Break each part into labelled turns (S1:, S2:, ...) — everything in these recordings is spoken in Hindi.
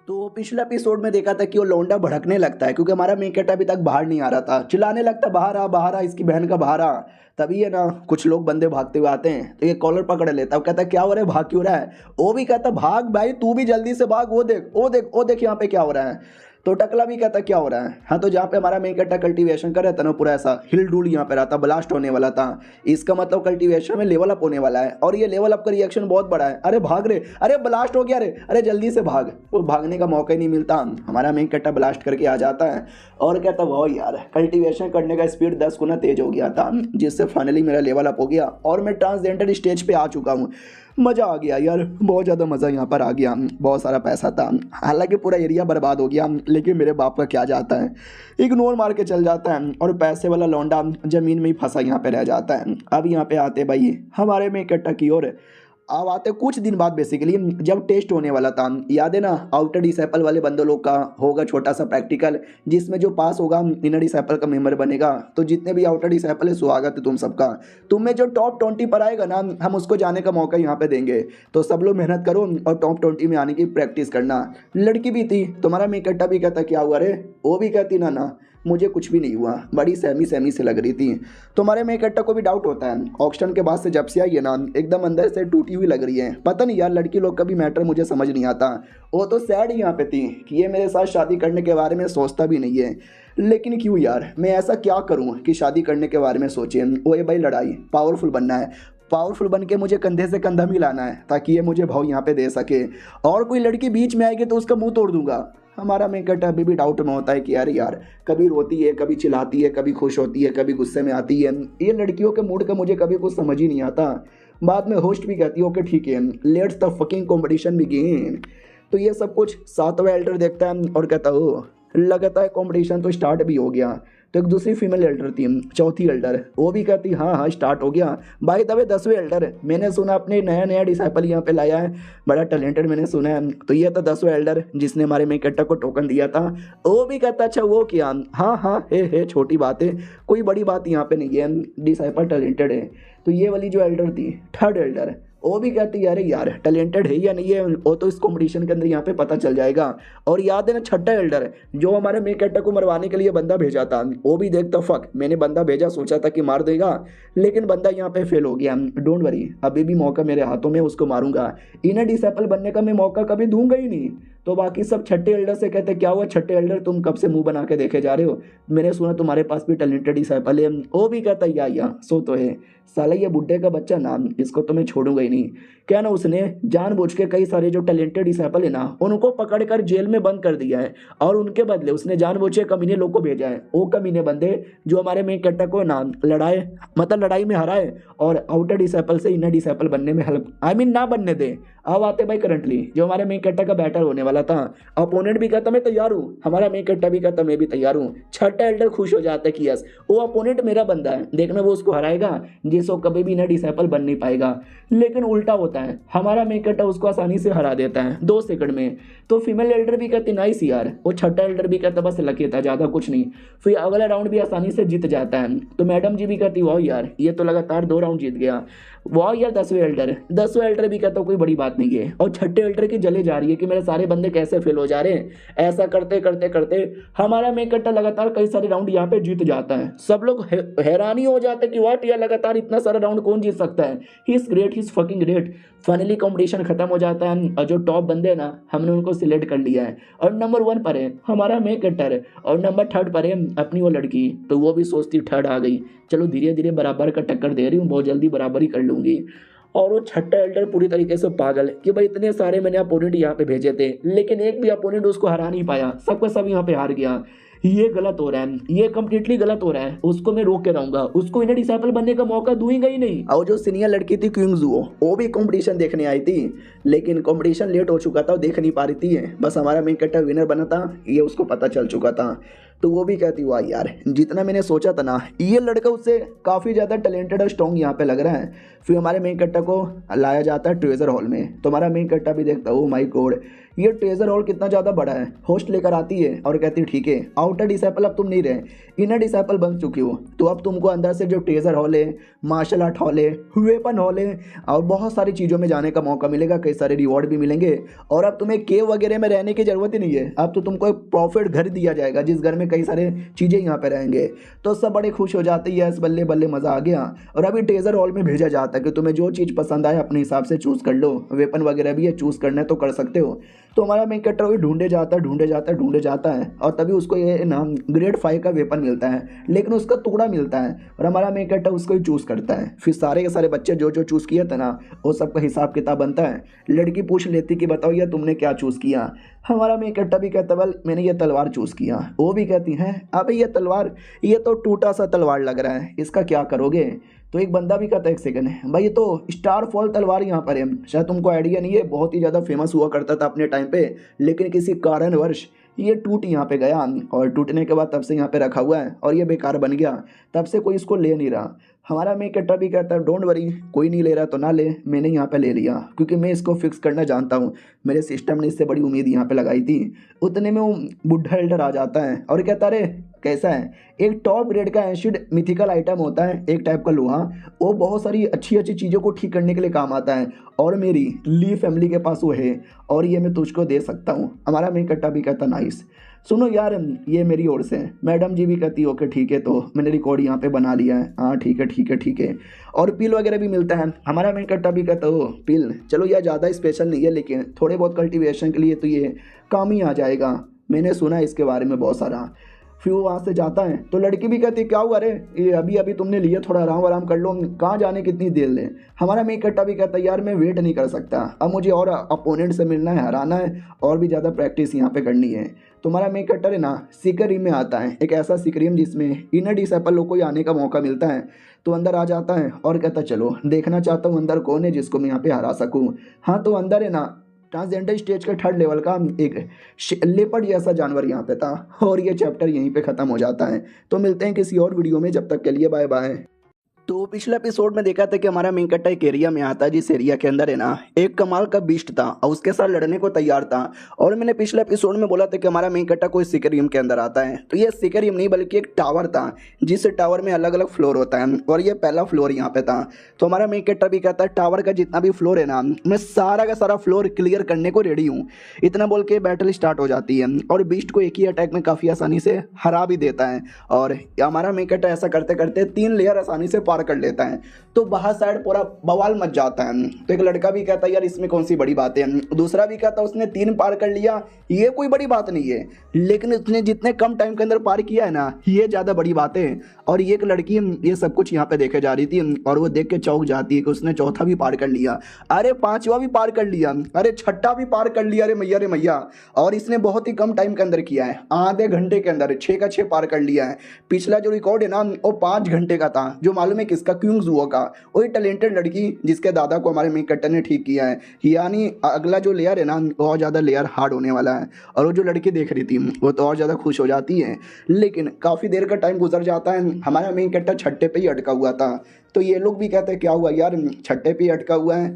S1: तो पिछले एपिसोड में देखा था कि वो लौंडा भड़कने लगता है क्योंकि हमारा मेन कैरेक्टर अभी तक बाहर नहीं आ रहा था। चिल्लाने लगता बाहर आ इसकी बहन का बाहर आ। तभी है ना कुछ लोग बंदे भागते हुए आते हैं तो ये कॉलर पकड़ लेता है। वो कहता है क्या हो रहा है, भाग क्यों रहा है। वो भी कहता भाग भाई, तू भी जल्दी से भाग, वो देख यहाँ पे क्या हो रहा है। तो टकला भी कहता क्या हो रहा है। हाँ, तो जहाँ पे हमारा मेन कैरेक्टर कल्टीवेशन कर रहा था ना, पूरा ऐसा हिल डुल यहाँ पे रहा था, ब्लास्ट होने वाला था। इसका मतलब कल्टीवेशन में लेवल अप होने वाला है और ये लेवल अप का रिएक्शन बहुत बड़ा है। अरे भाग रे, अरे ब्लास्ट हो गया रे, अरे जल्दी से भाग। वो भागने का मौका ही नहीं मिलता। हमारा मेन कैरेक्टर ब्लास्ट करके आ जाता है और कहता वाह यार, कल्टीवेशन करने का स्पीड 10 गुना तेज हो गया था, जिससे फाइनली मेरा लेवल अप हो गया और मैं ट्रांसजेंडर स्टेज पे आ चुका हूँ। मज़ा आ गया यार, बहुत ज़्यादा मज़ा यहाँ पर आ गया। बहुत सारा पैसा था, हालांकि पूरा एरिया बर्बाद हो गया, लेकिन मेरे बाप का क्या जाता है, इग्नोर मार के चल जाता है और पैसे वाला लौंडा ज़मीन में ही फंसा यहाँ पे रह जाता है। अब यहाँ पे आते भाई हमारे में इकट्ठा की ओर। अब आते कुछ दिन बाद बेसिकली जब टेस्ट होने वाला था, याद है ना, आउटर डिसेपल वाले बंदे लोग का होगा छोटा सा प्रैक्टिकल, जिसमें जो पास होगा इनर डिसेपल का मेंबर बनेगा। तो जितने भी आउटर डिसेपल है स्वागत है तुम सबका। तुम्हें जो टॉप 20 पर आएगा ना, हम उसको जाने का मौका यहाँ पे देंगे। तो सब लोग मेहनत करो और टॉप 20 में आने की प्रैक्टिस करना। लड़की भी थी, तुम्हारा मेकट्टा भी कहता क्या हुआ रे, वो भी कहती ना मुझे कुछ भी नहीं हुआ, बड़ी सहमी से लग रही थी। तुम्हारे में इकट्ठा को भी डाउट होता है, ऑक्शन के बाद से जब से आई है ना, एकदम अंदर से टूटी हुई लग रही है। पता नहीं यार, लड़की लोग का भी मैटर मुझे समझ नहीं आता। वो तो सैड यहाँ पे थी कि ये मेरे साथ शादी करने के बारे में सोचता भी नहीं है, लेकिन क्यों यार, मैं ऐसा क्या करूँ कि शादी करने के बारे में सोचे। वो ये भाई लड़ाई, पावरफुल बनना है, पावरफुल बन के मुझे कंधे से कंधा मिलाना है ताकि ये मुझे भाव यहाँ पे दे सके। और कोई लड़की बीच में आएगी तो उसका मुंह तोड़ दूंगा। हमारा मेकट अभी भी डाउट में होता है कि यार कभी रोती है, कभी चिल्लाती है, कभी खुश होती है, कभी गुस्से में आती है। ये लड़कियों के मूड का मुझे कभी कुछ समझ ही नहीं आता। बाद में होस्ट भी कहती है ओके ठीक है, let's the fucking competition begin. तो ये सब कुछ सातवां एल्डर देखता है और कहता हो लगता है कॉम्पिटिशन तो स्टार्ट भी हो गया। तो एक दूसरी फीमेल एल्डर थी, चौथी एल्डर, वो भी कहती हाँ स्टार्ट हो गया। बाय द वे 10वें एल्डर, मैंने सुना अपने नया डिसाइपल यहाँ पे लाया है, बड़ा टैलेंटेड मैंने सुना है। तो ये था 10वें एल्डर जिसने हमारे मेकट्टा को टोकन दिया था। वो भी कहता अच्छा वो किया, हाँ हे छोटी बात है, कोई बड़ी बात यहाँ पे नहीं है, डिसाइपल टैलेंटेड है। तो ये वाली जो एल्डर थी, थर्ड एल्डर, वो भी कहती है अरे यार टैलेंटेड है या नहीं है वो तो इस कंपटीशन के अंदर यहाँ पे पता चल जाएगा। और याद है ना छठा एल्डर जो हमारे मेन कैरेक्टर को मरवाने के लिए बंदा भेजा था, वो भी देखता फक, मैंने बंदा भेजा सोचा था कि मार देगा, लेकिन बंदा यहाँ पे फेल हो गया। डोंट वरी, अभी भी मौका मेरे हाथों में, उसको मारूंगा। इनर डिसेपल बनने का मैं मौका कभी दूंगा ही नहीं। तो बाकी सब छठे एल्डर से कहते क्या हुआ छठे एल्डर, तुम कब से मुंह बना के देखे जा रहे हो, मैंने सुना तुम्हारे पास भी टैलेंटेड डिसेपल है। वो भी कहता या सो तो है, साला ये बुड्ढे का बच्चा ना, इसको तो मैं छोड़ूंगा ही नहीं। क्या ना उसने जानबूझ के कई सारे जो टैलेंटेड डिसेपल है ना, उनको पकड़कर जेल में बंद कर दिया है और उनके बदले उसने जानबूझ के कमीने लोग को भेजा है। वो कमीने बंदे जो हमारे मेन कैरेक्टर को ना लड़ाए, मतलब लड़ाई में हराए और आउटर डिसेपल से इनर डिसेपल बनने में हेल्प, ना बनने दे। अब आते भाई करंटली जो हमारे मेन कैरेक्टर का बैटल होने वाला था। अपोनेंट भी कहता मैं तैयार हूँ, हमारा मेन कैरेक्टर भी कहता मैं भी तैयार हूँ। छठा एल्डर खुश हो जाता है कि यस वो अपोनेंट मेरा बंदा है, देखना वो उसको हराएगा जिसको कभी भी इनर डिसेपल बन नहीं पाएगा। लेकिन उल्टा होता है, हमारा मेन कैरेक्टर उसको आसानी से हरा देता है 2 सेकंड में। तो फीमेल एल्डर भी कहती नाइस यार, वो छठा एल्डर भी कहता बस लकी था, ज़्यादा कुछ नहीं। फिर अगला राउंड भी आसानी से जीत जाता है। तो मैडम जी भी कहती वाह यार ये तो लगातार 2 राउंड जीत गया, वाह यार। 10वें एल्डर भी कहता कोई बड़ी बात नहीं है। और छठे एल्डर की जले जा रही है कि मेरे सारे बंदे कैसे फेल हो जा रहे हैं। ऐसा करते करते करते हमारा मेन कैरेक्टर लगातार कई सारे राउंड यहाँ पे जीत जाता है। सब लोग हैरानी हो जाते हैं कि वाट यार लगातार इतना सारा राउंड कौन जीत सकता है, he is great, he is fucking great. Finally competition खत्म हो जाता है और जो टॉप बंदे हैं ना, हमने उनको सिलेक्ट कर लिया है और नंबर 1 पर है हमारा मेन कैरेक्टर और नंबर 3 पर है अपनी वो लड़की। तो वो भी सोचती थर्ड आ गई, चलो धीरे धीरे बराबर का टक्कर दे रही हूँ, बहुत जल्दी बराबरी कर लूंगी। और वो छठा एल्डर पूरी तरीके से पागल कि भाई इतने सारे मैंने अपोनेंट यहाँ पे भेजे थे, लेकिन एक भी अपोनेंट उसको हरा नहीं पाया, सबका सब यहाँ पे हार गया। ये गलत हो रहा है, ये कम्प्लीटली गलत हो रहा है, उसको मैं रोक के रहूंगा, उसको इनर डिसेपल बनने का मौका दूंगा ही नहीं। और जो सीनियर लड़की थी क्विंगजू, वो भी कंपटीशन देखने आई थी, लेकिन कंपटीशन लेट हो चुका था, वो देख नहीं पा रही थी। बस हमारा मेन कैरेक्टर विनर बना था, ये उसको पता चल चुका था। तो वो भी कहती हुआ यार जितना मैंने सोचा था ना, ये लड़का उससे काफ़ी ज़्यादा टैलेंटेड और स्ट्रॉन्ग यहाँ पे लग रहा है। फिर हमारे मेन कैरेक्टर को लाया जाता है ट्रेजर हॉल में। तो हमारा मेन कैरेक्टर भी देखता है ओ माय गॉड ये ट्रेजर हॉल कितना ज़्यादा बड़ा है। होस्ट लेकर आती है और कहती है ठीक है, आउटर डिसेबल अब तुम नहीं रहे, इनर डिसेबल बन चुकी हो, तो अब तुमको अंदर से जो ट्रेजर हॉल है, मार्शल आर्ट हॉल है, वेपन हॉल है और बहुत सारी चीज़ों में जाने का मौका मिलेगा, कई सारे रिवॉर्ड भी मिलेंगे। और अब तुम्हें केव वगैरह में रहने की ज़रूरत ही नहीं है, अब तो तुमको एक प्रॉफिट घर दिया जाएगा जिस घर में कई सारे चीज़ें यहाँ पे रहेंगे। तो सब बड़े खुश हो जाते हैं, यस बल्ले बल्ले मज़ा आ गया। और अभी ट्रेजर हॉल में भेजा जाता है कि तुम्हें जो चीज़ पसंद आए अपने हिसाब से चूज़ कर लो, वेपन वगैरह भी है, चूज़ करना है तो कर सकते हो। तो हमारा मेन कैरेक्टर भी ढूंढे जाता है और तभी उसको ये ना ग्रेड 5 का वेपन मिलता है, लेकिन उसका टुकड़ा मिलता है और हमारा मेन कैरेक्टर उसको ही चूज़ करता है। फिर सारे के सारे बच्चे जो जो चूज़ किया था ना, वो सबका हिसाब किताब बनता है। लड़की पूछ लेती कि बताओ यार तुमने क्या चूज़ किया। हमारा मेन कैरेक्टर भी कहता है मैंने ये तलवार चूज़ किया। वो भी कहती हैं अबे ये तलवार, ये तो टूटा सा तलवार लग रहा है, इसका क्या करोगे। तो एक बंदा भी कहता है एक सेकंड है भाई, ये तो स्टार फॉल तलवार यहाँ पर है, शायद तुमको आइडिया नहीं है, बहुत ही ज़्यादा फेमस हुआ करता था अपने टाइम पे, लेकिन किसी कारणवश ये टूट यहाँ पे गया और टूटने के बाद तब से यहाँ पे रखा हुआ है और ये बेकार बन गया, तब से कोई इसको ले नहीं रहा। हमारा मेन कैरेक्टर भी कहता है डोंट वरी, कोई नहीं ले रहा तो ना ले, मैंने यहाँ पे ले लिया क्योंकि मैं इसको फिक्स करना जानता हूँ, मेरे सिस्टम ने इससे बड़ी उम्मीद यहाँ पे लगाई थी। उतने में वो बुढ़ा एल्डर आ जाता है और कहता अरे कैसा है, एक टॉप ग्रेड का एसिड मिथिकल आइटम होता है, एक टाइप का लोहा, वो बहुत सारी अच्छी अच्छी चीज़ों को ठीक करने के लिए काम आता है और मेरी ली फैमिली के पास वो है और ये मैं तुझको दे सकता हूँ। हमारा मेन कैरेक्टर भी कहता नाइस, सुनो यार ये मेरी ओर से। मैडम जी भी कहती ओके ठीक है, तो मैंने रिकॉर्ड यहाँ पे बना लिया है, हाँ ठीक है। और पिल वगैरह भी मिलता है। हमारा मेन कैरेक्टर भी कहता हो पिल, चलो यह ज़्यादा स्पेशल नहीं है लेकिन थोड़े बहुत कल्टीवेशन के लिए तो ये काम ही आ जाएगा, मैंने सुना है इसके बारे में बहुत सारा। फिर वो वहाँ से जाता है तो लड़की भी कहती है क्या हुआ, अरे ये अभी तुमने लिए, थोड़ा आराम कर लो, कहाँ जाने कितनी देर ले। हमारा मेन कैरेक्टर भी कहता है यार मैं वेट नहीं कर सकता, अब मुझे और अपोनेंट से मिलना है, हराना है और भी ज़्यादा प्रैक्टिस यहाँ पे करनी है। तो हमारा मेन कैरेक्टर है ना सीकर में आता है, एक ऐसा सीकर जिसमें इनर डिसेबल लोग को आने का मौका मिलता है। तो अंदर आ जाता है और कहता चलो देखना चाहता हूँ अंदर कौन है जिसको मैं यहाँ पे हरा सकूँ। हाँ तो अंदर है ना ट्रांसजेंडर स्टेज का 3rd लेवल का एक लेपर्ड जैसा जानवर यहाँ पे था और ये चैप्टर यहीं पे ख़त्म हो जाता है। तो मिलते हैं किसी और वीडियो में, जब तक के लिए बाय बाय। तो पिछले एपिसोड में देखा था कि हमारा मेन कैरेक्टर एक एरिया में आता है जिस एरिया के अंदर है ना एक कमाल का बीस्ट था और उसके साथ लड़ने को तैयार था। और मैंने पिछले एपिसोड में बोला था कि हमारा मेन कैरेक्टर कोई सिकेरियम के अंदर आता है, तो ये सिकेरियम नहीं बल्कि एक टावर था जिस टावर में अलग अलग फ्लोर होता है और ये पहला फ्लोर यहाँ पे था। तो हमारा मेन कैरेक्टर भी कहता है टावर का जितना भी फ्लोर है ना मैं सारा का सारा फ्लोर क्लियर करने को रेडी हूँ। इतना बोल के बैटल स्टार्ट हो जाती है और बीस्ट को एक ही अटैक में काफ़ी आसानी से हरा भी देता है और हमारा मेन कैरेक्टर ऐसा करते करते 3 लेयर आसानी से पार कर लेता है। तो बाहर साइड पूरा बवाल मच जाता है। तो एक लड़का भी कहता है यार इसमें कौन सी बड़ी बात है, दूसरा भी कहता है उसने 3 पार कर लिया, ये कोई बड़ी बात नहीं है, लेकिन उसने जितने कम टाइम के अंदर पार किया है ना ये ज़्यादा बड़ी बात है। और ये एक लड़की ये सब कुछ यहाँ पे देखे जा रही थी और वो देख के चौंक जाती है कि उसने 4था भी पार कर लिया, अरे 5वां भी पार कर लिया, अरे 6ठा भी पार कर लिया, अरे मैया। और इसने बहुत ही कम टाइम के अंदर किया है, आधे घंटे के अंदर 6 का 6 पार कर लिया है। पिछला जो रिकॉर्ड है ना वो 5 घंटे का था, जो मालूम है किसका, क्यूंग जुओ का, वही टैलेंटेड लड़की जिसके दादा को हमारे मेन कैरेक्टर ने ठीक किया है। यानी अगला जो लेयर है ना बहुत ज़्यादा लेयर हार्ड होने वाला है। और वो जो लड़की देख रही थी वो तो और ज़्यादा खुश हो जाती है, लेकिन काफ़ी देर का टाइम गुजर जाता है, हमारा मेन कैरेक्टर 6ठे पे ही अटका हुआ था। तो ये लोग भी कहते हैं क्या हुआ यार 6ठे पे ही अटका हुआ है,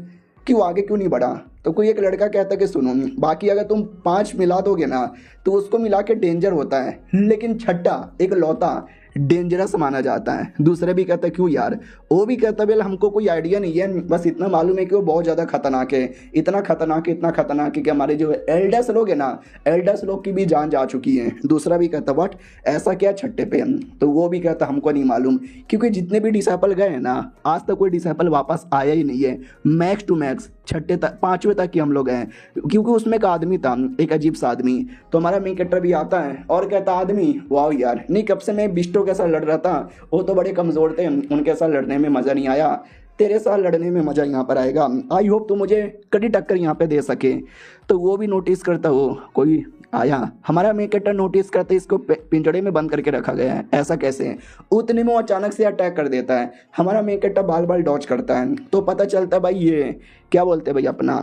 S1: क्यों आगे क्यों नहीं बढ़ा। तो कोई एक लड़का कहता है कि सुनो बाकी अगर तुम 5 मिला दोगे ना तो उसको मिला के डेंजर होता है, लेकिन 6ठा एक लौता डेंजरस माना जाता है। दूसरे भी कहते क्यों यार, वो भी कहता है हमको कोई आइडिया नहीं है, बस इतना मालूम है कि वो बहुत ज़्यादा खतरनाक है, इतना खतरनाक है कि हमारे जो एल्डर्स लोग हैं ना एल्डर्स लोग की भी जान जा चुकी है। दूसरा भी कहता वट ऐसा क्या 6ठे पे, तो वो भी कहता हमको नहीं मालूम, क्योंकि जितने भी डिसाइपल गए हैं ना आज तक कोई डिसाइपल वापस आया ही नहीं है। मैक्स टू मैक्स 6ठे तक 5वें तक ही हम लोग हैं, क्योंकि उसमें एक आदमी था, एक अजीब सा आदमी। तो हमारा मेन कैरेक्टर भी आता है और कहता आदमी वाह यार नहीं, कब से मैं बिस्टो के साथ लड़ रहा था, वो तो बड़े कमज़ोर थे, उनके साथ लड़ने में मज़ा नहीं आया, तेरे साथ लड़ने में मज़ा यहाँ पर आएगा, आई होप तू मुझे कड़ी टक्कर यहाँ पे दे सके। तो वो भी नोटिस करता हो कोई आया, हमारा मेन कैरेक्टर नोटिस करते इसको पिंजड़े में बंद करके रखा गया है, ऐसा कैसे। उतने में वो अचानक से अटैक कर देता है, हमारा मेन कैरेक्टर बाल डॉज करता है। तो पता चलता है भाई ये क्या बोलते हैं भाई अपना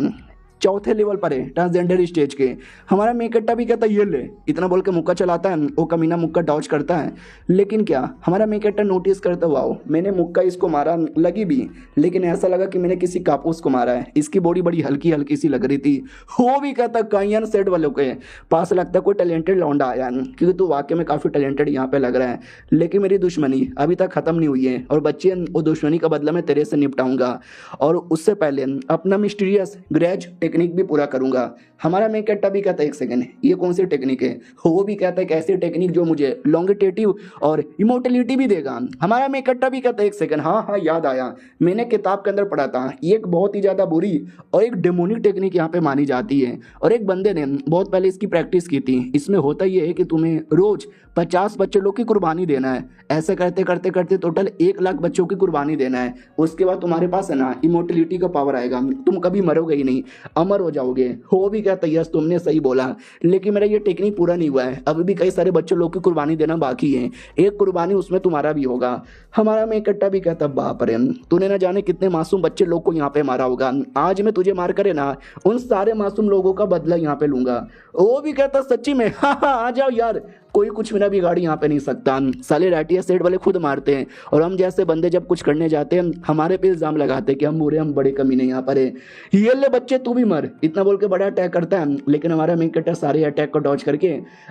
S1: चौथे लेवल पर है ट्रांसजेंडर स्टेज के। हमारा मेन कट्टा भी कहता है ये ले, इतना बोल के मुक्का चलाता है, वो कमीना मुक्का डॉज करता है। लेकिन क्या हमारा मेन कट्टा नोटिस करता, वाओ मैंने मुक्का इसको मारा, लगी भी, लेकिन ऐसा लगा कि मैंने किसी कापूस को मारा है, इसकी बॉडी बड़ी हल्की हल्की सी लग रही थी। वो भी कहता कायन सेट वालों के पास लगता है कोई टैलेंटेड लौंडा आया, क्योंकि तू वाकई में काफ़ी टैलेंटेड यहाँ पे लग रहा है, लेकिन मेरी दुश्मनी अभी तक ख़त्म नहीं हुई है और बच्चे वो दुश्मनी का बदला मैं तेरे से निपटाऊंगा और उससे पहले अपना मिस्टीरियस ग्रेज टेक्निक भी पूरा करूंगा। हमारा मेन कट्टा भी कहता है एक सेकंड ये कौन सी टेक्निक है? वो भी कहता है एक ऐसी टेक्निक जो मुझे लॉन्गिटेटिव और इमोर्टलिटी भी देगा। हमारा मेन कट्टा भी कहता है एक सेकंड, हाँ हाँ याद आया, मैंने किताब के अंदर पढ़ा था, ये एक बहुत ही ज़्यादा बुरी और एक डेमोनिक टेक्निक यहाँ पे मानी जाती है और एक बंदे ने बहुत पहले इसकी प्रैक्टिस की थी। इसमें होता ये है कि तुम्हें रोज 50 बच्चे लोग की कुर्बानी देना है, ऐसे करते करते करते टोटल 1 लाख बच्चों की कुर्बानी देना है। उसके बाद तुम्हारे पास है ना इमोर्टलिटी का पावर आएगा, तुम कभी मरोगे ही नहीं, अमर हो जाओगे। हो भी कहता है यस तुमने सही बोला, लेकिन मेरा ये टेक्निक पूरा नहीं हुआ है, अभी भी कई सारे बच्चे लोग की कुर्बानी देना बाकी है, एक कुर्बानी उसमें तुम्हारा भी होगा। हमारा मेन कट्टा भी कहता बाप रे तूने ना जाने कितने मासूम बच्चे लोग को यहाँ पे मारा होगा, आज मैं तुझे मार करे ना उन सारे मासूम लोगों का बदला यहाँ पे लूंगा। वो भी कहता सच्ची में, हाँ हाँ आ जाओ यार, कोई कुछ मेरा बिगाड़ यहाँ पे नहीं सकता। साले राटिया सेट वाले खुद मारते हैं और हम जैसे बंदे जब कुछ करने जाते हैं हमारे पे इल्जाम लगाते हैं कि हम बुरे, हम बड़े कमीने यहाँ पर है, ये ले बच्चे तू भी मर, इतना बोल के बड़ा अटैक करता है। लेकिन हमारा मेन कट्टा सारे अटैक को डॉज करके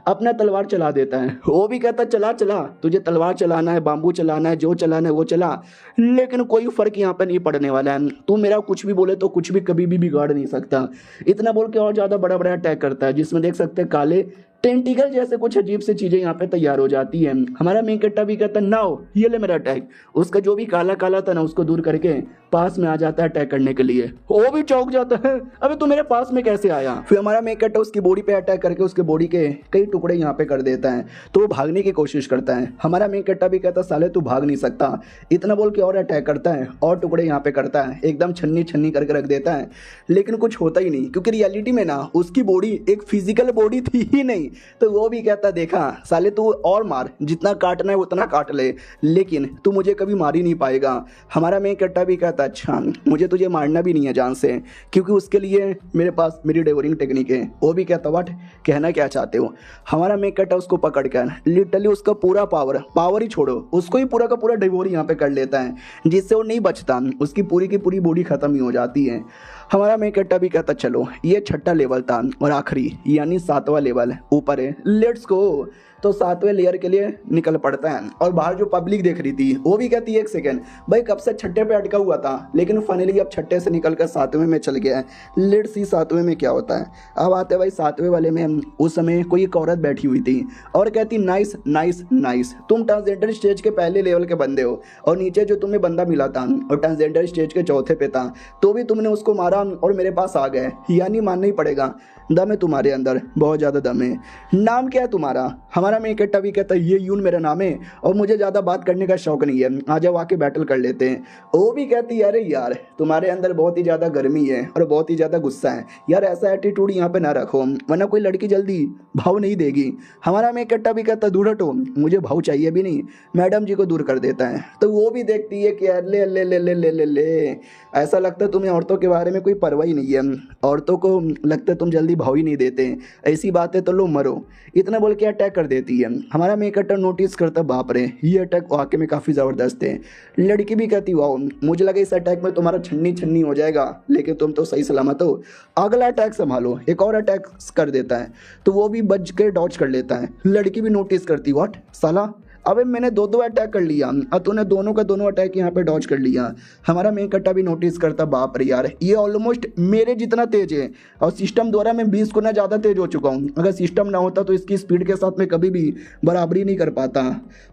S1: अपना तलवार चला देता है। वो भी कहता चला चला, तुझे तलवार चलाना है, बाम्बू चलाना है, जो चलाना है वो चला, लेकिन कोई फर्क यहाँ पे नहीं पड़ने वाला है, तू मेरा कुछ भी बोले तो कुछ भी कभी भी बिगाड़ नहीं सकता। इतना बोल के और ज्यादा बड़ा बड़ा अटैक करता है, जिसमें देख सकते हैं काले टेंटिकल जैसे कुछ अजीब सी चीजें यहाँ पे तैयार हो जाती है। हमारा मेन कट्टा भी कहता है नाउ ये ले मेरा अटैक, उसका जो भी काला काला था ना उसको दूर करके पास में आ जाता है अटैक करने के लिए। वो भी चौंक जाता है, अबे तू मेरे पास में कैसे आया? फिर हमारा मेन कट्टा उसकी बॉडी पे अटैक करके उसके बॉडी के कई टुकड़े यहाँ पे कर देता है, तो वो भागने की कोशिश करता है। हमारा मेन कट्टा भी कहता साले तू भाग नहीं सकता, इतना बोल के और अटैक करता है और टुकड़े यहाँ पे करता है, एकदम छन्नी छन्नी करके रख देता है, लेकिन कुछ होता ही नहीं, क्योंकि रियलिटी में ना उसकी बॉडी एक फिजिकल बॉडी थी ही नहीं। तो वो भी कहता देखा साले तू और मार, जितना काटना है उतना काट ले, लेकिन तू मुझे कभी मार ही नहीं पाएगा। हमारा मेन कट्टा भी कहता अच्छा मुझे तुझे मारना भी नहीं है जान से, क्योंकि उसके लिए मेरे पास मेरी डेवरिंग टेक्निक है। वो भी कहता व्हाट, कहना क्या चाहते हो? हमारा मेन कट्टा उसको पकड़ कर लिटरली उसका पूरा पावर ही छोड़ो, उसको ही पूरा का पूरा डिवोर यहाँ पे कर लेता है, जिससे वो नहीं बचता, उसकी पूरी की पूरी बॉडी खत्म ही हो जाती है। हमारा मेन कट्टा भी कहता चलो ये 6ठा लेवल था और आखिरी यानी 7वां लेवल ऊपर है, लेट्स गो। तो 7वें लेयर के लिए निकल पड़ता है और बाहर जो पब्लिक देख रही थी वो भी कहती है एक सेकेंड भाई कब से 6ठे पे अटका हुआ था, लेकिन फाइनली अब 6ठे से निकल कर 7वें में चल गया है, लेट्स सी 7वें में क्या होता है। अब आते भाई 7वें वाले में, उस समय कोई एक औरत बैठी हुई थी और कहती नाइस नाइस नाइस, तुम ट्रांसजेंडर स्टेज के पहले लेवल के बंदे हो और नीचे जो तुम्हें बंदा मिला था और ट्रांसजेंडर स्टेज के चौथे पे था, तो भी तुमने उसको मारा और मेरे पास आ गए, यानी मानना ही पड़ेगा दम है तुम्हारे अंदर, बहुत ज़्यादा दम है। नाम क्या है तुम्हारा? हमारा मेन कट्टा भी कहता है ये यून मेरा नाम है और मुझे ज़्यादा बात करने का शौक नहीं है, आ जाओ आके बैटल कर लेते हैं। वो भी कहती है अरे यार तुम्हारे अंदर बहुत ही ज़्यादा गर्मी है और बहुत ही ज़्यादा गुस्सा है यार, ऐसा एटीट्यूड यहाँ पे ना रखो वरना कोई लड़की जल्दी भाव नहीं देगी। हमारा मेन कट्टा भी कहता दूर हटो, मुझे भाव चाहिए भी नहीं, मैडम जी को दूर कर देता है। तो वो भी देखती है कि ले ले ले ले ले ले ले, ऐसा लगता है तुम्हें औरतों के बारे में कोई परवाह ही नहीं है, औरतों को लगता है तुम जल्दी भाव ही नहीं देते, ऐसी बात है तो लो मरो, इतना बोल के अटैक कर देती है। हमारा मेन कट्टा नोटिस करता बाप रे ये अटैक वाकई में काफ़ी ज़बरदस्त है। लड़की भी कहती वाओ मुझे लगा इस अटैक में तुम्हारा छन्नी छन्नी हो जाएगा, लेकिन तुम तो सही सलामत हो, अगला अटैक संभालो। एक और अटैक कर देता है तो वो भी बच के डॉज कर लेता है। लड़की भी नोटिस करती व्हाट साला, अबे मैंने दो अटैक कर लिया और तूने दोनों का दोनों अटैक यहाँ पे डॉज कर लिया। हमारा मेन कट्टा भी नोटिस करता बाप रे यार ये ऑलमोस्ट मेरे जितना तेज है और सिस्टम द्वारा मैं 20 गुना ज़्यादा तेज हो चुका हूँ, अगर सिस्टम ना होता तो इसकी स्पीड के साथ मैं कभी भी बराबरी नहीं कर पाता।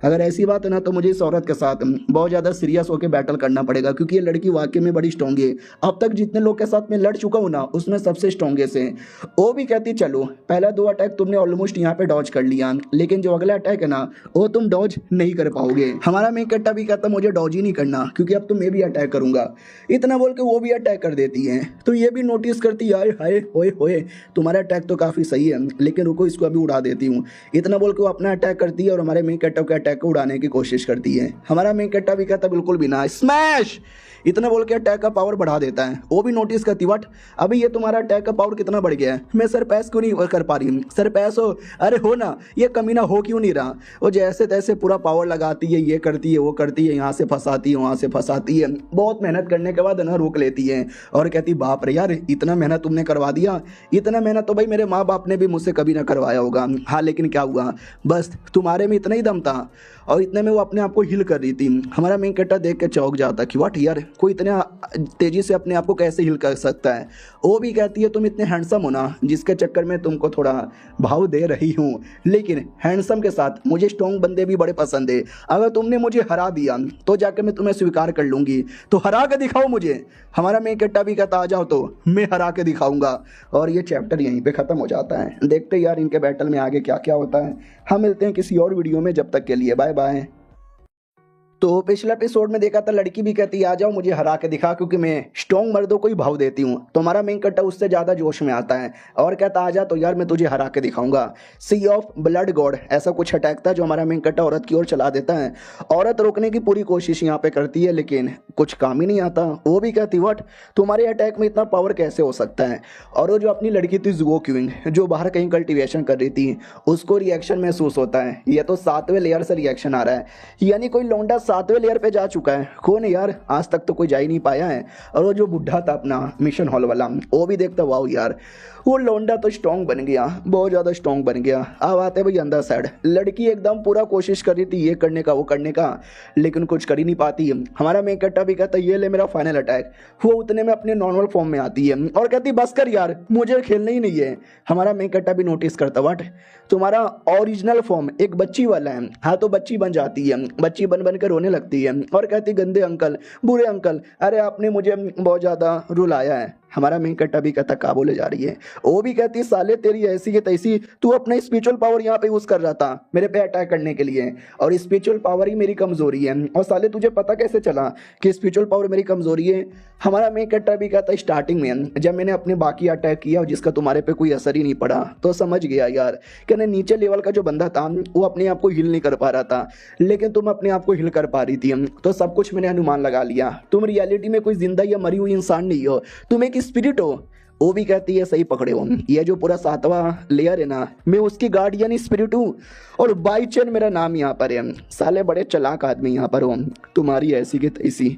S1: अगर ऐसी बात है ना तो मुझे इस औरत के साथ बहुत ज़्यादा सीरियस होकर बैटल करना पड़ेगा, क्योंकि ये लड़की वाकई में बड़ी स्ट्रॉन्ग है, अब तक जितने लोग के साथ मैं लड़ चुका हूँ ना उसमें सबसे स्ट्रॉन्गेस्ट है। वो भी कहती चलो पहला 2 अटैक तुमने ऑलमोस्ट यहाँ पे डॉज कर लिया, लेकिन जो अगला अटैक है ना वो तुम डॉज नहीं कर पाओगे। हमारा मेन कट्टा भी कहता मुझे डॉज ही नहीं करना क्योंकि अब तो मैं भी अटैक करूंगा। इतना बोल के वो भी अटैक कर देती है। तो ये भी नोटिस करती है, हाय होए होए तुम्हारा अटैक तो काफ़ी सही है, लेकिन रुको इसको अभी उड़ा देती हूँ। इतना बोल के वो अपना अटैक करती है और हमारे मेन कट्टा के अटैक को उड़ाने की कोशिश करती है। हमारा मेन कट्टा भी कहता बिल्कुल भी ना, स्मैश इतना बोल के अटैक का पावर बढ़ा देता है। वो भी नोटिस करती, वट अभी ये तुम्हारा अटैक का पावर कितना बढ़ गया है, मैं सर पैस क्यों नहीं कर पा रही हूँ, सर पैस हो, अरे हो ना, ये कमीना हो क्यों नहीं रहा। वो जैसे तैसे पूरा पावर लगाती है, ये करती है वो करती है, यहाँ से फंसाती है वहाँ से फंसाती है। बहुत मेहनत करने के बाद ना रोक लेती है और कहती बाप रे यार इतना मेहनत तुमने करवा दिया, इतना मेहनत तो भाई मेरे माँ बाप ने भी मुझसे कभी ना करवाया होगा। हाँ लेकिन क्या हुआ, बस तुम्हारे में इतना ही दम था। और इतने में वो अपने आप को हिल कर रही थी। हमारा मेन कट्टा देख के चौंक जाता कि वाट यार कोई इतना तेजी से अपने आप को कैसे हिल कर सकता है। वो भी कहती है तुम इतने हैंडसम हो ना, जिसके चक्कर में तुमको थोड़ा भाव दे रही हूँ, लेकिन हैंडसम के साथ मुझे स्ट्रॉन्ग बंदे भी बड़े पसंद है। अगर तुमने मुझे हरा दिया तो जाकर मैं तुम्हें स्वीकार कर लूँगी, तो हरा के दिखाओ मुझे। हमारा मेन कट्टा भी कहता आ जाओ तो मैं हरा के दिखाऊंगा। और ये चैप्टर यहीं पे ख़त्म हो जाता है। देखते यार इनके बैटल में आगे क्या क्या होता है। हम मिलते हैं किसी और वीडियो में, जब तक के लिए बाय बाय। तो पिछले एपिसोड में देखा था लड़की भी कहती आ जाओ मुझे हरा के दिखा, क्योंकि मैं स्ट्रॉन्ग मर्दों को ही भाव देती हूँ। तो हमारा मेन कट्टा उससे ज़्यादा जोश में आता है और कहता आ जा तो यार मैं तुझे हरा के दिखाऊंगा। सी ऑफ ब्लड गॉड ऐसा कुछ अटैक था जो हमारा मेन कट्टा औरत की ओर चला देता है। औरत रोकने की पूरी कोशिश यहाँ पे करती है लेकिन कुछ काम ही नहीं आता। वो भी कहती वट तुम्हारे अटैक में इतना पावर कैसे हो सकता है। और वो जो अपनी लड़की थी जुओ क्यूइंग जो बाहर कहीं कल्टिवेशन कर रही थी, उसको रिएक्शन महसूस होता है। ये तो 7वें लेयर से रिएक्शन आ रहा है, यानी कोई लौंडा 7वें लेयर पे जा चुका है। कौन है यार, आज तक तो कोई जा ही नहीं पाया है। और वो जो बुढ़ा था अपना मिशन हॉल वाला, वो भी देखता वाओ यार वो लौंडा तो स्ट्रॉन्ग बन गया, बहुत ज़्यादा स्ट्रॉन्ग बन गया। अब आते भाई अंदर साइड, लड़की एकदम पूरा कोशिश कर रही थी ये करने का वो करने का, लेकिन कुछ कर ही नहीं पाती। हमारा मेन कट्टा भी कहता ये ले मेरा फाइनल अटैक। वो उतने में अपने नॉर्मल फॉर्म में आती है और कहती बस कर यार मुझे खेलना ही नहीं है। हमारा मेन कट्टा भी नोटिस करता वट तुम्हारा ओरिजिनल फॉर्म एक बच्ची वाला है। हाँ तो बच्ची बन जाती है, बच्ची बन बन कर रोने लगती है और कहती गंदे अंकल बुरे अंकल, अरे आपने मुझे बहुत ज़्यादा रुलाया है। हमारा मेन कट्टा भी कहता का बोले जा रही है। वो भी कहती साले तेरी ऐसी है तैसी, तू अपना स्पिरिचुअल पावर यहाँ पे यूज़ कर रहा था मेरे पे अटैक करने के लिए, और स्पिरिचुअल पावर ही मेरी कमज़ोरी है। और साले तुझे पता कैसे चला कि स्पिरिचुअल पावर मेरी कमज़ोरी है। हमारा मेन कट्टा भी कहता स्टार्टिंग में जब मैंने अपने बाकी अटैक किया और जिसका तुम्हारे पे कोई असर ही नहीं पड़ा तो समझ गया यार कि नीचे लेवल का जो बंदा था वो अपने आप को हिल नहीं कर पा रहा था, लेकिन तुम अपने आप को हिल कर पा रही थी। तो सब कुछ मैंने अनुमान लगा लिया, तुम रियलिटी में कोई जिंदा या मरी हुई इंसान नहीं हो, तुम एक स्पिरिट हो। वो भी कहती है सही पकड़े हो, ये जो पूरा 7वां लेयर है ना मैं उसकी गार्डियन स्पिरिट हूँ और बाई चैन मेरा नाम यहाँ पर है। साले बड़े चालाक आदमी यहाँ पर हो, तुम्हारी ऐसी की तैसी।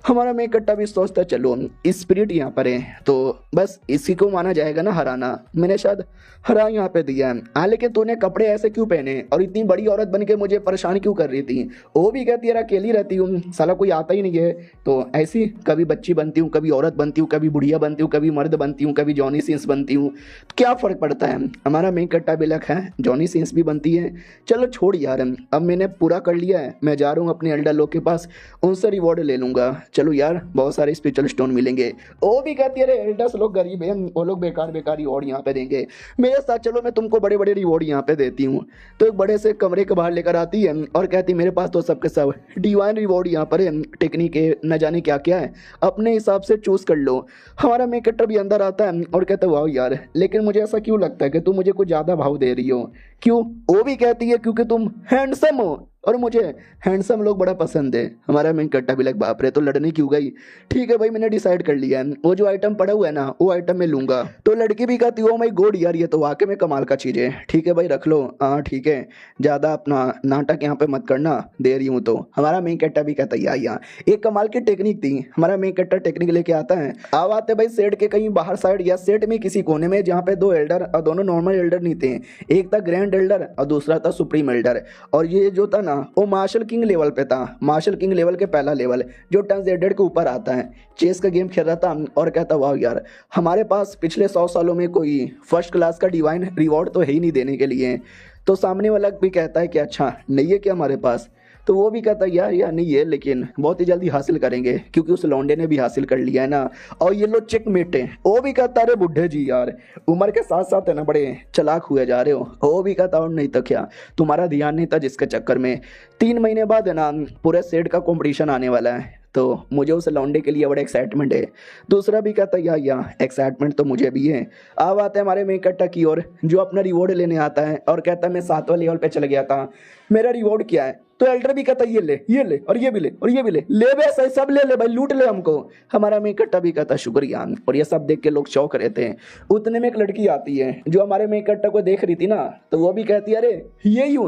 S1: हमारा मेन कट्टा भी सोचता चलो स्पिरिट यहाँ पर है तो बस इसी को माना जाएगा ना हराना, मैंने शायद हरा यहाँ पे दिया है। हाँ लेकिन तूने कपड़े ऐसे क्यों पहने और इतनी बड़ी औरत बन के मुझे परेशान क्यों कर रही थी। वो भी कहती है अकेली रहती हूँ, साला कोई आता ही नहीं है तो ऐसी कभी बच्ची बनती हूँ, कभी औरत बनती हूँ, कभी बुढ़िया बनती हूँ, कभी मर्द बनती हूँ, कभी जॉनी सिंस बनती हूँ, क्या फ़र्क पड़ता है। हमारा मेन कट्टा भी लक है जॉनी सिंस भी बनती है। चलो छोड़ यार अब मैंने पूरा कर लिया है, मैं जा रहा हूँ अपने एल्डर लोग के पास, उनसे रिवॉर्ड ले लूँगा। चलो यार बहुत सारे स्पिरिचुअल स्टोन मिलेंगे। वो भी कहती है अरे एल्डर्स लोग गरीब हैं, वो लोग बेकार बेकार रिवॉर्ड यहाँ पे देंगे, मेरे साथ चलो मैं तुमको बड़े बड़े रिवॉर्ड यहाँ पे देती हूँ। तो एक बड़े से कमरे के बाहर लेकर आती है और कहती मेरे पास तो सबके सब डिवाइन रिवॉर्ड यहाँ पर है, टेक्निक है न जाने क्या क्या है, अपने हिसाब से चूज कर लो। हमारा मेन कट्टा भी अंदर आता है और कहता है वाह यार लेकिन मुझे ऐसा क्यों लगता है कि तुम मुझे कुछ ज़्यादा भाव दे रही हो। क्यों। वो भी कहती है क्योंकि तुम हैंडसम हो और मुझे हैंडसम लोग बड़ा पसंद है। हमारा मेन कट्टा भी लग बाप रे तो लड़ने क्यों गई। ठीक है भाई मैंने डिसाइड कर लिया है, वो जो आइटम पड़ा हुआ है ना वो आइटम मैं लूंगा। तो लड़की भी कहती ओ माय गॉड यार ये तो वाकई में कमाल का चीज़ है। ठीक है भाई रख लो, हाँ ठीक है ज़्यादा अपना नाटक यहाँ पे मत करना, दे रही हूँ। तो हमारा मेन कट्टा भी कहता है यार एक कमाल की टेक्निक थी। हमारा मेन कट्टा टेक्निक लेके आता है। अब आते भाई सेट के कहीं बाहर साइड या सेट में किसी कोने में जहाँ पे 2 एल्डर और दोनों नॉर्मल एल्डर नहीं थे, एक था ग्रैंड एल्डर और दूसरा था सुप्रीम एल्डर। और ये जो था ना वो मार्शल किंग लेवल पे था, मार्शल किंग लेवल के पहला लेवल जो ट्रांसजेंडर के ऊपर आता है। चेस का गेम खेल रहा था और कहता वाह यार हमारे पास पिछले 100 सालों में कोई फर्स्ट क्लास का डिवाइन रिवॉर्ड तो है ही नहीं देने के लिए। तो सामने वाला भी कहता है कि अच्छा नहीं है क्या हमारे पास। तो वो भी कहता है यार नहीं है, लेकिन बहुत ही जल्दी हासिल करेंगे क्योंकि उस लौंडे ने भी हासिल कर लिया है ना। और ये लो चेक मेट है। वो भी कहता है अरे बुढ़े जी यार उम्र के साथ साथ है ना बड़े चालाक हुए जा रहे हो। वो भी कहता और नहीं तो क्या, तुम्हारा ध्यान नहीं था जिसके चक्कर में 3 महीने बाद है ना पूरे सेट का कंपटीशन आने वाला है, तो मुझे उस लौंडे के लिए बड़ा एक्साइटमेंट है। दूसरा भी कहता है या एक्साइटमेंट तो मुझे भी है। अब आते हैं हमारे मेकट्टा की ओर, जो अपना रिवॉर्ड लेने आता है और कहता है मैं 7वां लेवल पे चला गया था, मेरा रिवॉर्ड क्या है। तो एल्डर भी कहता है ये ले और ये भी ले और ये भी ले बे, सही सब ले भाई, लूट ले हमको। हमारा मेकट्टा भी कहता शुक्रिया। और ये सब देख के लोग शौक रहते हैं। उतने में एक लड़की आती है जो हमारे मेकट्टा को देख रही थी ना, तो वो भी कहती है अरे ये ही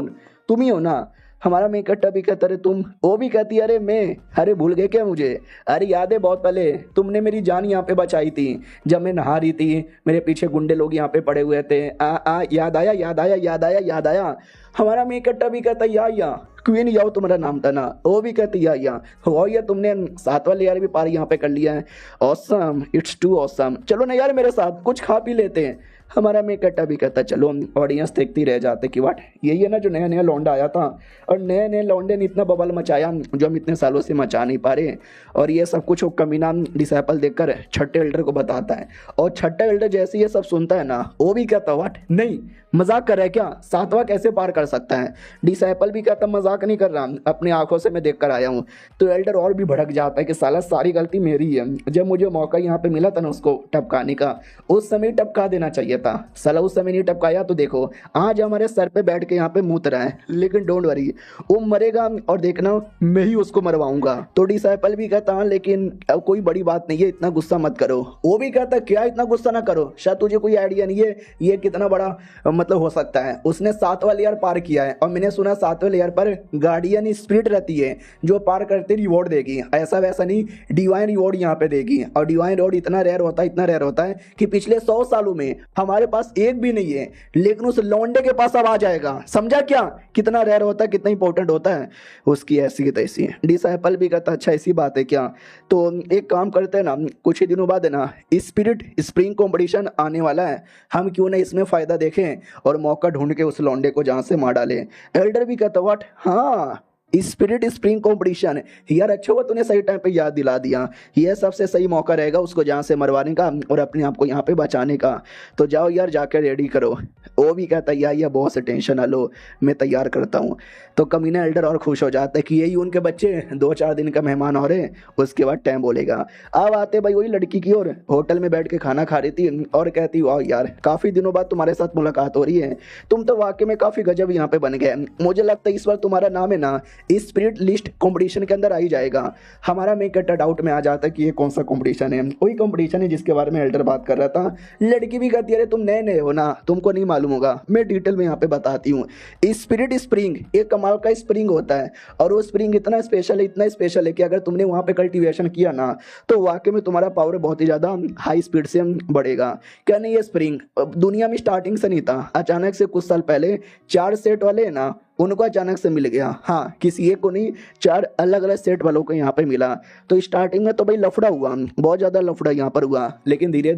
S1: तुम ही हो ना। हमारा मेकट्टा भी कहता अरे तुम। वो भी कहती है अरे मैं, अरे भूल गए क्या मुझे, अरे याद है बहुत पहले तुमने मेरी जान यहाँ पे बचाई थी जब मैं नहा रही थी, मेरे पीछे गुंडे लोग यहाँ पे पड़े हुए थे। याद आया याद आया याद आया याद आया। हमारा मेकट्टा भी कहता या क्वीन याओ तुम्हारा नाम था ना। वो भी कहती या हो या तुमने 7वां लेयर भी पार यहाँ पे कर लिया है। ऑसम, इट्स टू ऑसम, चलो ना यार मेरे साथ कुछ खा पी लेते हैं। हमारा मेकट्टा भी कहता चलो। ऑडियंस देखती रह जाते कि वाट यही है ना जो नया नया लौंडा आया था, और नए नए लौंडे ने इतना बबल मचाया जो हम इतने सालों से मचा नहीं पा रहे। और ये सब कुछ वो कमीना डिसाइपल देखकर छठे एल्डर को बताता है, और छठा एल्डर जैसे ये सब सुनता है ना, वो भी कहता वाट नहीं मजाक कर रहा है क्या, 7वां कैसे पार कर सकता है। डिसाइपल भी कहता मजाक नहीं कर रहा, अपनी आंखों से मैं देख कर आया हूँ। तो एल्डर और भी भड़क जाता है कि साला सारी गलती मेरी है, जब मुझे मौका यहाँ पे मिला था ना उसको टपकाने का, उस समय टपका देना चाहिए था। साला उस समय नहीं टपकाया तो देखो आज हमारे सर पे बैठ के यहाँ पे मुत रहा है। लेकिन डोंट वरी, वो मरेगा और देखना मैं ही उसको मरवाऊंगा। तो डिसाइपल भी कहता लेकिन अब कोई बड़ी बात नहीं है, इतना गुस्सा मत करो। वो भी कहता क्या इतना गुस्सा ना करो, शायद तुझे कोई आइडिया नहीं है ये कितना बड़ा मतलब हो सकता है। उसने 7वां लेयर पार किया है, और मैंने सुना 7वें लेयर पर गार्डियन स्पिरिट रहती है जो पार करते रिवॉर्ड देगी। ऐसा वैसा नहीं, डिवाइन रिवॉर्ड यहाँ पे देगी। और डिवाइन रिवॉर्ड इतना रेयर होता है कि पिछले 100 सालों में हमारे पास एक भी नहीं है, लेकिन उस लौंडे के पास अब आ जाएगा। समझा क्या कितना रेयर होता है, कितना इंपॉर्टेंट होता है। उसकी ऐसी तैसी। डिसाइपल भी कहता अच्छा ऐसी बात है क्या, तो एक काम करते हैं ना, कुछ ही दिनों बाद है ना स्पिरिट स्प्रिंग कंपटीशन आने वाला है, हम क्यों ना इसमें फायदा देखें और मौका ढूंढ के उस लौंडे को जहां से मार डालें। एल्डर भी कहता व्हाट, हाँ स्पिरिट स्प्रिंग कंपटीशन, यार अच्छा हुआ तूने सही टाइम पे याद दिला दिया, यह सबसे सही मौका रहेगा उसको जहाँ से मरवाने का और अपने आप को यहाँ पे बचाने का। तो जाओ यार जाकर रेडी करो। वो भी कहता या बहुत से टेंशन ना लो, मैं तैयार करता हूँ। तो कमीना एल्डर और खुश हो जाता है कि यही उनके बच्चे 2-4 दिन का मेहमान हो रहे हैं, उसके बाद टाइम बोलेगा। अब आते भाई वही लड़की की ओर, होटल में बैठ के खाना खा रही थी और कहती वाह यार काफ़ी दिनों बाद तुम्हारे साथ मुलाकात हो रही है, तुम तो वाकई में काफ़ी गजब यहाँ पे बन गए। मुझे लगता है इस बार तुम्हारा नाम है ना स्पिरिट लिस्ट कंपटीशन के अंदर आ ही जाएगा। हमारा मेकट्टा डाउट में आ जाता है कि ये कौन सा कंपटीशन है। वही कंपटीशन है जिसके बारे में एल्डर बात कर रहा था। लड़की भी कहती है अरे तुम नए नए हो ना, तुमको नहीं मालूम होगा, मैं डिटेल में यहाँ पे बताती हूँ। स्पिरिट स्प्रिंग एक कमाल का स्प्रिंग होता है, और वो स्प्रिंग इतना स्पेशल है कि अगर तुमने वहाँ पे कल्टीवेशन किया ना तो वाकई में तुम्हारा पावर बहुत ही ज़्यादा हाई स्पीड से बढ़ेगा। क्या नहीं, ये स्प्रिंग दुनिया में स्टार्टिंग से नहीं था, अचानक से कुछ साल पहले 4 सेट वाले है ना उनको अचानक से मिल गया। हाँ किसी एक को नहीं, 4 अलग अलग सेट वालों को यहाँ पे मिला। तो स्टार्टिंग में तो भाई लफड़ा हुआ, बहुत ज़्यादा लफड़ा यहाँ पर हुआ, लेकिन धीरे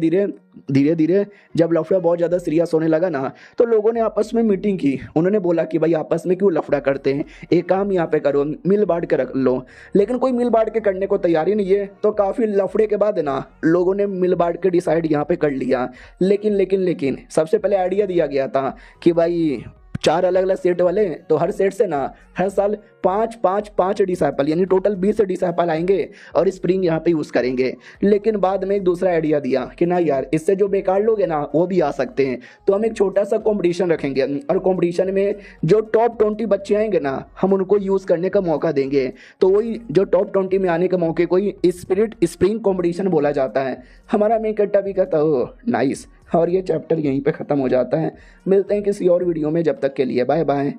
S1: धीरे जब लफड़ा बहुत ज़्यादा सीरियस होने लगा ना तो लोगों ने आपस में मीटिंग की। उन्होंने बोला कि भाई आपस में क्यों लफड़ा करते हैं, एक काम यहाँ पे करो मिल बांट के रख लो। लेकिन कोई मिल बांट के करने को तैयार ही नहीं है। तो काफ़ी लफड़े के बाद ना लोगों ने मिल बांट के डिसाइड यहाँ पे कर लिया। लेकिन सबसे पहले आइडिया दिया गया था कि भाई 4 अलग अलग सेट वाले, तो हर सेट से ना हर साल 5 डिसाइपल यानी टोटल 20 डिसाइपल आएंगे और स्प्रिंग यहाँ पे यूज़ करेंगे। लेकिन बाद में एक दूसरा आइडिया दिया कि ना यार इससे जो बेकार लोग हैं ना वो भी आ सकते हैं, तो हम एक छोटा सा कंपटीशन रखेंगे और कंपटीशन में जो टॉप 20 बच्चे आएंगे ना हम उनको यूज़ करने का मौका देंगे। तो वही जो टॉप 20 में आने के मौके को ही स्पिरिट स्प्रिंग कंपटीशन बोला जाता है। हमारा मेकट्टा भी कहता हो नाइस, और ये चैप्टर यहीं पे ख़त्म हो जाता है। मिलते हैं किसी और वीडियो में, जब तक के लिए बाय बाय।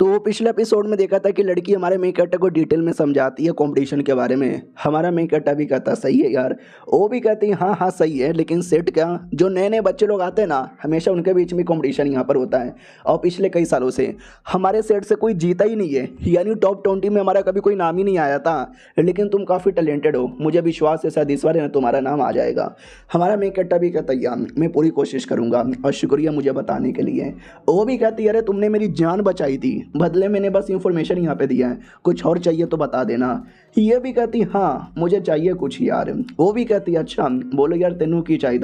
S1: तो पिछले एपिसोड में देखा था कि लड़की हमारे मेकट्टा को डिटेल में समझाती है कंपटीशन के बारे में। हमारा मेकट्टा भी कहता सही है यार, वो भी कहती है हाँ सही है, लेकिन सेट क्या, जो नए नए बच्चे लोग आते हैं ना हमेशा उनके बीच में कंपटीशन यहाँ पर होता है। और पिछले कई सालों से हमारे सेट से कोई जीता ही नहीं है, यानी टॉप 20 में हमारा कभी कोई नाम ही नहीं आया था। लेकिन तुम काफ़ी टैलेंटेड हो, मुझे विश्वास है शायद इस बार तुम्हारा नाम आ जाएगा। हमारा मेकट्टा भी कहता है मैं पूरी कोशिश करूँगा और शुक्रिया मुझे बताने के लिए। वो भी कहती है अरे तुमने मेरी जान बचाई थी, बदले मैंने बस इन्फॉर्मेशन यहाँ पे दिया है, कुछ और चाहिए तो बता देना। ये भी कहती हाँ मुझे चाहिए कुछ यार। वो भी कहती अच्छा बोलो यार तेनू की चाहिए।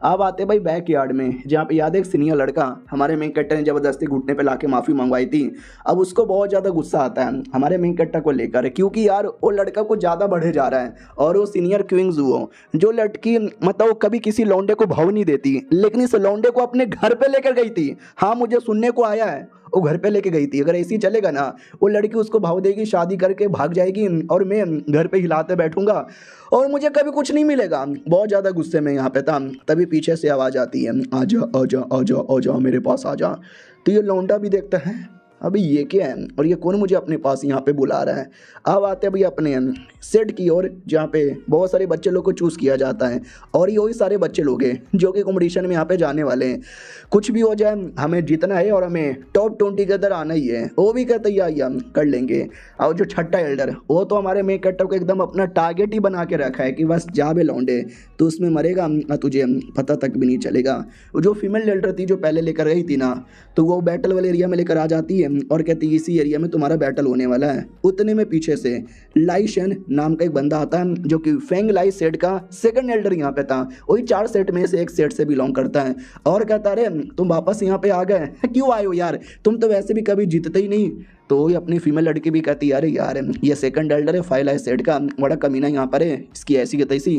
S1: अब आते भाई बैक यार्ड में, जहाँ पे याद है एक सीनियर लड़का हमारे मेन कैरेक्टर ने ज़बरदस्ती घुटने पे लाके माफ़ी मंगवाई थी। अब उसको बहुत ज़्यादा गुस्सा आता है हमारे मेन कैरेक्टर को लेकर, क्योंकि यार वो लड़का कुछ ज़्यादा बढ़े जा रहा है। और वो सीनियर क्वींस हुआ जो लड़की मतलब वो कभी किसी लौंडे को भाव नहीं देती, लेकिन इस लौंडे को अपने घर पे लेकर गई थी। हाँ मुझे सुनने को आया है वो घर पे लेके गई थी। अगर ऐसी चलेगा ना वो लड़की उसको भाव देगी, शादी करके भाग जाएगी और मैं घर पे हिलाते बैठूंगा और मुझे कभी कुछ नहीं मिलेगा। बहुत ज़्यादा गुस्से में यहाँ पे था, तभी पीछे से आवाज़ आती है आजा आजा आजा आजा मेरे पास आजा। तो ये लौंडा भी देखता है अभी ये क्या है और ये कौन मुझे अपने पास यहाँ पे बुला रहा है। अब आते हैं भाई अपने सेट की ओर, जहाँ पे बहुत सारे बच्चे लोग को चूज़ किया जाता है और ये वही सारे बच्चे लोग हैं जो कि कॉम्पिटिशन में यहाँ पे जाने वाले हैं। कुछ भी हो जाए हमें जीतना है और हमें टॉप 20 के अंदर आना ही है। वो भी कहते हैं हम कर लेंगे। और जो छठा एल्डर वो तो हमारे मेन कैरेक्टर को एकदम अपना टारगेट ही बना के रखा है कि बस जा बे लौंडे तो उसमें मरेगा तुझे पता तक भी नहीं चलेगा। जो फीमेल एल्डर थी जो पहले लेकर गई थी ना, तो वो बैटल वाले एरिया में लेकर आ जाती है और कहती है इसी एरिया में तुम्हारा बैटल होने वाला है। उतने में पीछे से लाई शेन नाम का एक बंदा आता है जो कि फेंग लाई सेट का सेकंड एल्डर यहाँ पे था। वही 4 सेट में से एक सेट से बिलोंग करता है और कहता अरे तुम वापस यहाँ पे आ गए, क्यों आए हो यार, तुम तो वैसे भी कभी जीतते ही नहीं। तो ये अपनी फीमेल लड़की भी कहती है अरे यार ये सेकंड एल्डर है फाइल है सेट का, बड़ा कमीना यहाँ पर है, इसकी ऐसी की तैसी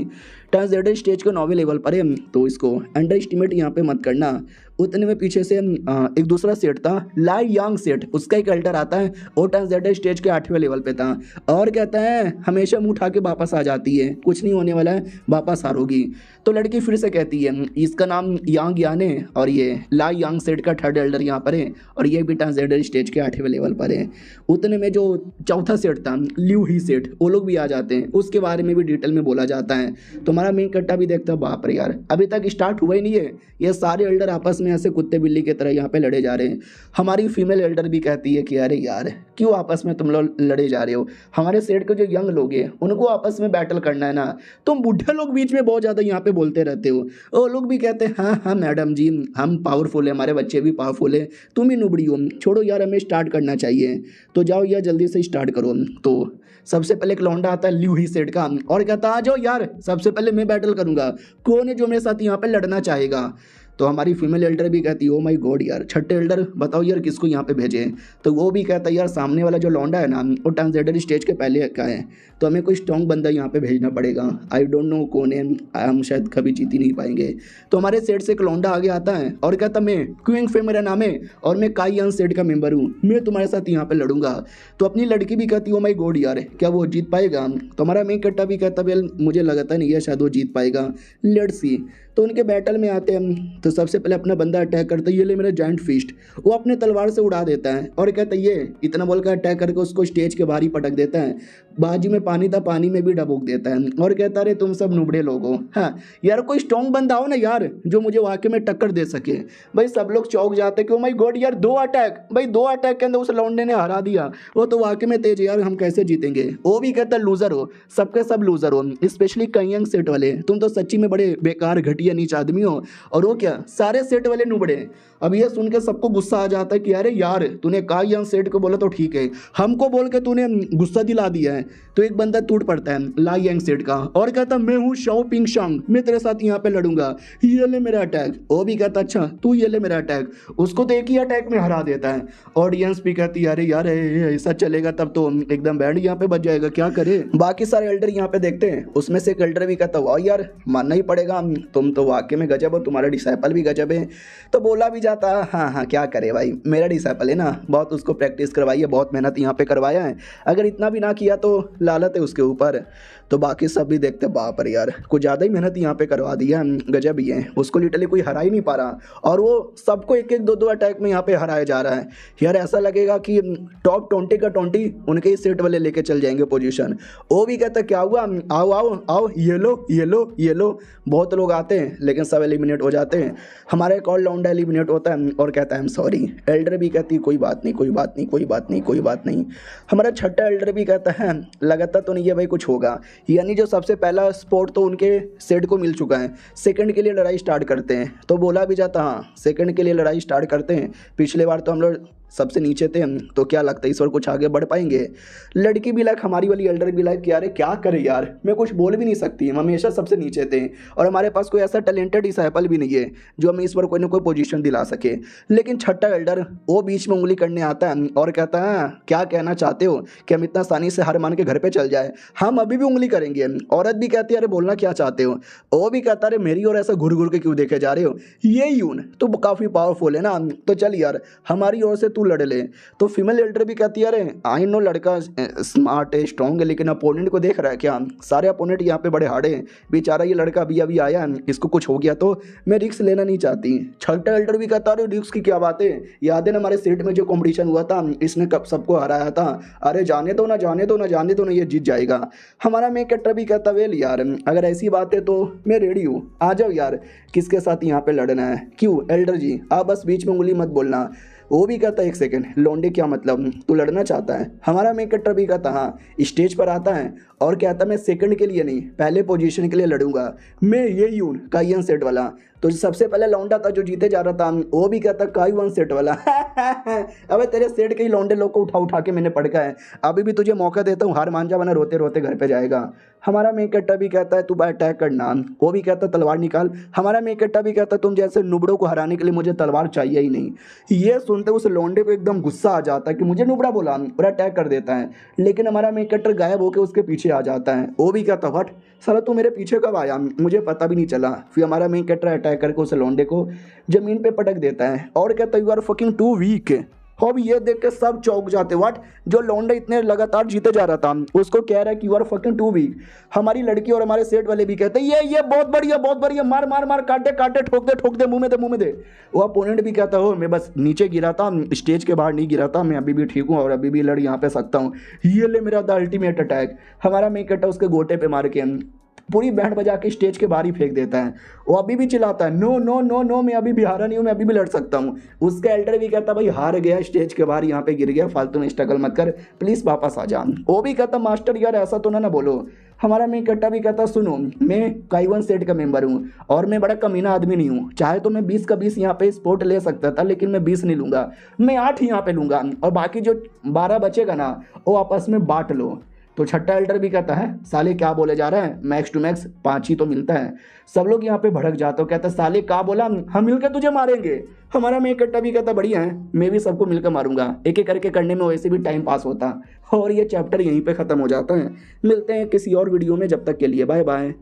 S1: ट्रांसजेंडर स्टेज के 9वें लेवल पर है, तो इसको अंडर एस्टिमेट यहाँ पे मत करना। उतने में पीछे से एक दूसरा सेट था लाई यांग सेट, उसका एक एल्डर आता है और ट्रांसजेंडर स्टेज के 8वें लेवल पे था और कहता है हमेशा मुँह उठा के वापस आ जाती है, कुछ नहीं होने वाला है, वापस हारोगी। तो लड़की फिर से कहती है इसका नाम यांग यान है और ये लाई यांग सेट का 3rd एल्डर यहाँ पर है और ये भी ट्रांसजेंडर स्टेज के 8वें लेवल पर है। उतने में जो चौथा सेट था ल्यू ही सेट, वो लोग भी आ जाते हैं, उसके बारे में भी डिटेल में बोला जाता है। तो हमारा मेन कट्टा भी देखता है बाप रे यार अभी तक स्टार्ट हुआ ही नहीं है, ये सारे एल्डर आपस में ऐसे कुत्ते बिल्ली की तरह यहाँ पे लड़े जा रहे हैं। हमारी फीमेल एल्डर भी कहती है कि अरे यार क्यों आपस में तुम लोग लड़े जा रहे हो, हमारे सेट के जो यंग लोग हैं उनको आपस में बैटल करना है ना, तुम बूढ़े लोग बीच में बहुत ज़्यादा यहाँ पे बोलते रहते हो। वो लोग भी कहते हैं हाँ हाँ मैडम जी हम पावरफुल है, हमारे बच्चे भी पावरफुल है, तुम ही नुबड़ी हो, छोड़ो यार हमें स्टार्ट करना चाहिए, तो जाओ यार जल्दी से स्टार्ट करो। तो सबसे पहले एक लौंडा आता है ल्यू ही सेट का और कहता आ जाओ यार सबसे पहले मैं बैटल करूंगा, कौन है जो मेरे साथ यहाँ पे लड़ना चाहेगा। तो हमारी फीमेल एल्डर भी कहती है ओ माय गॉड यार छठे एल्डर बताओ यार किसको यहाँ पे भेजें। तो वो भी कहता है यार सामने वाला जो लौंडा है ना वो ट्रांसजेंडर स्टेज के पहले का है, तो हमें कोई स्ट्रॉन्ग बंदा यहाँ पे भेजना पड़ेगा, आई डोंट नो कौन है, हम शायद कभी जीत ही नहीं पाएंगे। तो हमारे सेट से एक लौंडा आगे आता है और कहता मैं क्विंग फे मेरा नाम है और मैं काई यंग सेट का मेंबर हूँ, मैं तुम्हारे साथ यहाँ पे लड़ूंगा। तो अपनी लड़की भी कहती है ओ माय गॉड यार क्या वो जीत पाएगा। तो हमारा मेन कट्टा भी कहता वेल मुझे लगता नहीं है शायद वो जीत पाएगा, लेट्स सी। तो उनके बैटल में आते हैं तो सबसे पहले अपना बंदा अटैक करता है, ये ले मेरा जॉइंट फिस्ट, वो अपने तलवार से उड़ा देता है और कहता है ये इतना बोलकर अटैक करके उसको स्टेज के बाहर ही पटक देता है। बाजू में पानी था पानी में भी डबोक देता है और कहता है अरे तुम सब नुबड़े लोग हो, हाँ यार कोई स्ट्रॉन्ग बंदा हो ना यार जो मुझे वाकई में टक्कर दे सके। भाई सब लोग चौंक जाते हैं कि ओ माय गॉड यार 2 अटैक, भाई 2 अटैक के अंदर उस लौंडे ने हरा दिया, वो तो वाकई में तेज है यार, हम कैसे जीतेंगे। वो भी कहता है लूजर हो, सबके सब लूजर हो, स्पेशली कईयंग सेट वाले, तुम तो सच्ची में बड़े बेकार घटिया नीच आदमी हो, और वो क्या सारे सेट वाले नुबड़े। अब ये सुन के सबको गुस्सा आ जाता है कि अरे यार तूने काईयंग सेट को बोला तो ठीक है, हमको बोल के तूने गुस्सा दिला दिया है। तो एक बंदा टूट पड़ता है लाई यांग सेट का और कहता मैं हूँ शाओ पिंग शांग, मैं तेरे साथ यहाँ पे लड़ूंगा, ये ले मेरा अटैक। वो भी कहता अच्छा तू ये ले मेरा अटैक, उसको तो एक ही अटैक में हरा देता है। ऑडियंस भी कहती है अरे यार ऐसा चलेगा तब तो एकदम बैंड यहाँ पे बच जाएगा, क्या करे। बाकी सारे एल्डर यहाँ पे देखते हैं, उसमें से एक एल्डर भी कहता वाह यार मानना ही पड़ेगा तुम तो वाकई में गजब हो, तुम्हारा डिसाइपल भी गजब है। तो बोला भी जाता हाँ हाँ क्या करे भाई मेरा डिसाइपल है ना, बहुत उसको प्रैक्टिस करवाई है, बहुत मेहनत यहाँ पे करवाया है, अगर इतना भी ना किया तो लालत है उसके ऊपर। तो बाकी सब भी देखते बाप रे यार कुछ ज़्यादा ही मेहनत यहाँ पे करवा दी है, गजब ही है, उसको लिटरली कोई हरा ही नहीं पा रहा और वो सबको एक एक 2-2 अटैक में यहाँ पे हराया जा रहा है। यार ऐसा लगेगा कि टॉप 20 का 20 उनके ही सेट वाले लेके चल जाएंगे पोजीशन। वो भी कहता क्या हुआ आओ आओ आओ ये लो ये लो ये लो, बहुत लोग आते हैं लेकिन सब एलिमिनेट हो जाते हैं। हमारा एक और लौंडा एलिमिनेट होता है और कहता है आई एम सॉरी। एल्डर भी कहती कोई बात नहीं कोई बात नहीं कोई बात नहीं कोई बात नहीं। हमारा छठा एल्डर भी कहता है लगातार तो नहीं है भाई कुछ होगा, यानी जो सबसे पहला स्पॉट तो उनके सेट को मिल चुका है, सेकंड के लिए लड़ाई स्टार्ट करते हैं। तो बोला भी जाता हाँ सेकंड के लिए लड़ाई स्टार्ट करते हैं, पिछले बार तो हम लोग सबसे नीचे थे तो क्या लगता है इस बार कुछ आगे बढ़ पाएंगे। लड़की भी लाइक हमारी वाली एल्डर भी लाइक यार क्या करे यार, मैं कुछ बोल भी नहीं सकती, हम हमेशा सबसे नीचे थे और हमारे पास कोई ऐसा टैलेंटेड डिसाइपल भी नहीं है जो हमें इस बार कोई ना कोई पोजीशन दिला सके। लेकिन छठा एल्डर वो बीच में उंगली करने आता है और कहता है क्या कहना चाहते हो कि हम इतना आसानी से हार मान के घर पे चल जाए, हम अभी भी उंगली करेंगे। औरत भी कहती है अरे बोलना क्या चाहते हो, वो भी कहता है अरे मेरी और ऐसा घुर घुर के क्यों देखे जा रहे हो, ये यून तो काफ़ी पावरफुल है ना, तो चल यार हमारी ओर से तू लड़ ले। तो फीमेल एल्डर भी कहती है अरे आई नो लड़का स्मार्ट है स्ट्रॉन्ग है लेकिन अपोनेंट को देख रहा है क्या, सारे अपोनेंट यहाँ पे बड़े हार्ड हैं, बेचारा ये लड़का अभी अभी आया है, इसको कुछ हो गया तो मैं रिस्क लेना नहीं चाहती। छठा एल्डर भी कहता अरे रिस्क की क्या बात है, याद है ना हमारे सेट में जो कॉम्पिटिशन हुआ था इसने कब सबको हराया था, अरे जाने दो ना जाने दो ना जाने दो ना ये जीत जाएगा। हमारा मेन कैरेक्टर भी कहता वेल यार अगर ऐसी बात है तो मैं रेडी हूँ, आ जाओ यार किसके साथ यहाँ पे लड़ना है, क्यों एल्डर जी आप बस बीच में उंगली मत बोलना। वो भी कहता है एक सेकंड लौंडे क्या मतलब तू लड़ना चाहता है, हमारा मेन कैरेक्टर भी कहता हाँ, स्टेज पर आता है और कहता मैं सेकंड के लिए नहीं पहले पोजीशन के लिए लड़ूंगा, मैं ये यून काइयन सेट वाला। तो सबसे पहले लौंडा था जो जीते जा रहा था वो भी कहता काइवन सेट वाला अबे तेरे सेट के ही लौंडे लोग को उठा उठा के मैंने पड़का है, अभी भी तुझे मौका देता हूँ हार मान जा वरना रोते रोते घर पे जाएगा। हमारा मेन कैरेक्टर भी कहता है तू बाय अटैक करना, वो भी कहता तलवार निकाल। हमारा मेन कैरेक्टर भी कहता तुम जैसे नुबड़ों को हराने के लिए मुझे तलवार चाहिए ही नहीं। ये सुनते उस लौंडे को एकदम गुस्सा आ जाता है कि मुझे नुबड़ा बोला और अटैक कर देता है, लेकिन हमारा मेन कैरेक्टर गायब होकर उसके पीछे आ जाता है। वो भी कहता व्हाट साला तू मेरे पीछे कब आया, मुझे पता भी नहीं चला। फिर हमारा मेन कैरेक्टर अटैक करके उस लौंडे को जमीन पे पटक देता है और कहता you are fucking too weak. अब ये देख के सब चौंक जाते व्हाट, जो लौंडा इतने लगातार जीते जा रहा था उसको कह रहा है कि you are fucking too weak. हमारी लड़की और हमारे सेट वाले भी कहते हैं ये बहुत बढ़िया मार मार मार काटे काटे ठोक दे मुंह में दे। वो अपोनेंट भी कहता हो मैं बस नीचे गिरा था स्टेज के बाहर नहीं गिरा था, मैं अभी भी ठीक हूँ और अभी भी लड़ यहाँ पे सकता हूँ, ये ले मेरा द अल्टीमेट अटैक। हमारा मेन कैरेक्टर उसके गोटे पे मार के पूरी बैंड बजा के स्टेज के बाहर ही फेंक देता है। वो अभी भी चिल्लाता है नो नो नो नो मैं अभी भी हारा नहीं हूँ, मैं अभी भी लड़ सकता हूँ। उसका एल्डर भी कहता भाई हार गया स्टेज के बाहर यहाँ पे गिर गया, फालतू में स्ट्रगल मत कर प्लीज़ वापस आ जा। वो भी कहता मास्टर यार ऐसा तो ना बोलो। हमारा मेन कैरेक्टर भी कहता सुनो मैं काइवन सेट का मेंबर हूँ और मैं बड़ा कमीना आदमी नहीं हूँ, चाहे तो मैं 20 का 20 यहाँ पे स्पोर्ट ले सकता था लेकिन मैं 20 नहीं लूँगा, मैं 8 यहाँ पे लूँगा और बाकी जो 12 बचेगा ना वो आपस में बांट लो। तो छठा एल्डर भी कहता है साले क्या बोले जा रहे हैं, मैक्स टू मैक्स 5 ही तो मिलता है। सब लोग यहाँ पे भड़क जाते हो, कहता साले क्या बोला, हम मिलकर तुझे मारेंगे। हमारा मेन कैरेक्टर भी कहता बढ़िया है मैं भी सबको मिलकर मारूंगा, एक एक करके करने में वैसे भी टाइम पास होता। और ये चैप्टर यहीं पे ख़त्म हो जाता है। मिलते हैं किसी और वीडियो में, जब तक के लिए बाय बाय।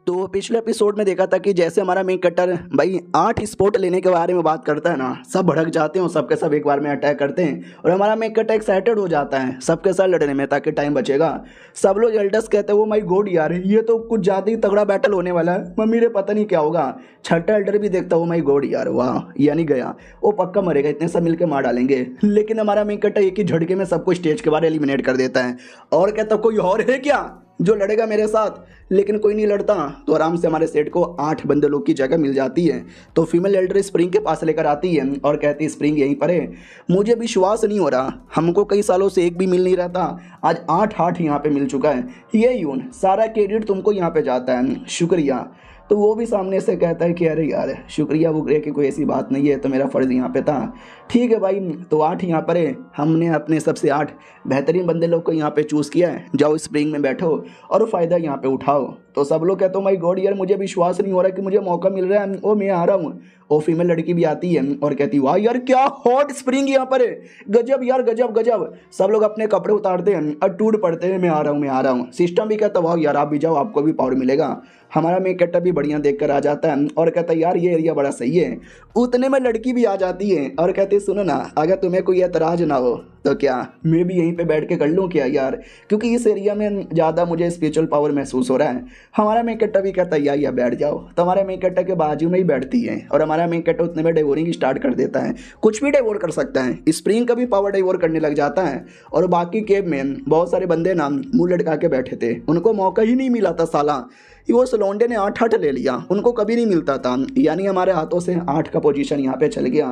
S1: तो पिछले एपिसोड में देखा था कि जैसे हमारा मेन कैरेक्टर भाई 8 स्पोर्ट लेने के बारे में बात करता है ना, सब भड़क जाते हैं सबके सब एक बार में अटैक करते हैं और हमारा मेन कैरेक्टर एक्साइटेड हो जाता है सबके साथ लड़ने में ताकि टाइम बचेगा। सब लोग एल्डर्स कहते हैं वो माय गॉड यार ये तो कुछ ज़्यादा ही तगड़ा बैटल होने वाला है, मम्मी रे पता नहीं क्या होगा। छठा एल्डर भी देखता वो माय गॉड यार वाह या नहीं गया, वो पक्का मरेगा, इतने सब मिलकर मार डालेंगे। लेकिन हमारा मेन कैरेक्टर एक ही झटके में सबको स्टेज के बाहर एलिमिनेट कर देता है और कहता कोई और है क्या जो लड़ेगा मेरे साथ, लेकिन कोई नहीं लड़ता। तो आराम से हमारे सेट को 8 बंदे लोग की जगह मिल जाती है। तो फीमेल एल्डर स्प्रिंग के पास लेकर आती है और कहती है स्प्रिंग यहीं पर है, मुझे विश्वास नहीं हो रहा, हमको कई सालों से एक भी मिल नहीं रहा था, आज 8 यहाँ पे मिल चुका है, ये यून सारा क्रेडिट तुमको यहाँ पे जाता है, शुक्रिया। तो वो भी सामने से कहता है कि अरे यार शुक्रिया वुक्रिया की कोई ऐसी बात नहीं है, तो मेरा फ़र्ज़ यहाँ पे था। ठीक है भाई तो 8 यहाँ पर है, हमने अपने सबसे 8 बेहतरीन बंदे लोग को यहाँ पे चूज़ किया है, जाओ स्प्रिंग में बैठो और फ़ायदा यहाँ पे उठाओ। तो सब लोग कहते हो माय गॉड यार मुझे विश्वास नहीं हो रहा कि मुझे मौका मिल रहा है, ओ मैं आ रहा हूँ। वो फीमेल लड़की भी आती है और कहती वाह यार क्या हॉट स्प्रिंग यहाँ पर है, गजब यार गजब गजब। सब लोग अपने कपड़े उतारते हैं और टूट पड़ते हैं, मैं आ रहा हूँ। सिस्टम भी कहता वाह यार आप भी जाओ आपको भी पावर मिलेगा। हमारा मेन कैरेक्टर भी बढ़िया देख कर आ जाता है और कहता है यार ये एरिया बड़ा सही है। उतने में लड़की भी आ जाती है और कहती है सुनो ना अगर तुम्हें कोई एतराज़ ना हो तो क्या मैं भी यहीं पे बैठ के कर लूँ क्या यार, क्योंकि इस एरिया में ज़्यादा मुझे स्पिरिचुअल पावर महसूस हो रहा है। हमारा मेन कैरेक्टर भी कहता है या बैठ जाओ। तो हमारे मेन कैरेक्टर के बाजू में ही बैठती है और हमारा मेन कैरेक्टर उतने में डेवोरिंग स्टार्ट कर देता है, कुछ भी डेवोर कर सकता है, स्प्रिंग का भी पावर डेवोर करने लग जाता है। और बाकी केव में बहुत सारे बंदे ना मुँह लटका के बैठे थे, उनको मौका ही नहीं मिला था साला, वो सलोंडे ने 8 ले लिया, उनको कभी नहीं मिलता था, यानी हमारे हाथों से 8 का पोजीशन यहाँ पे चल गया।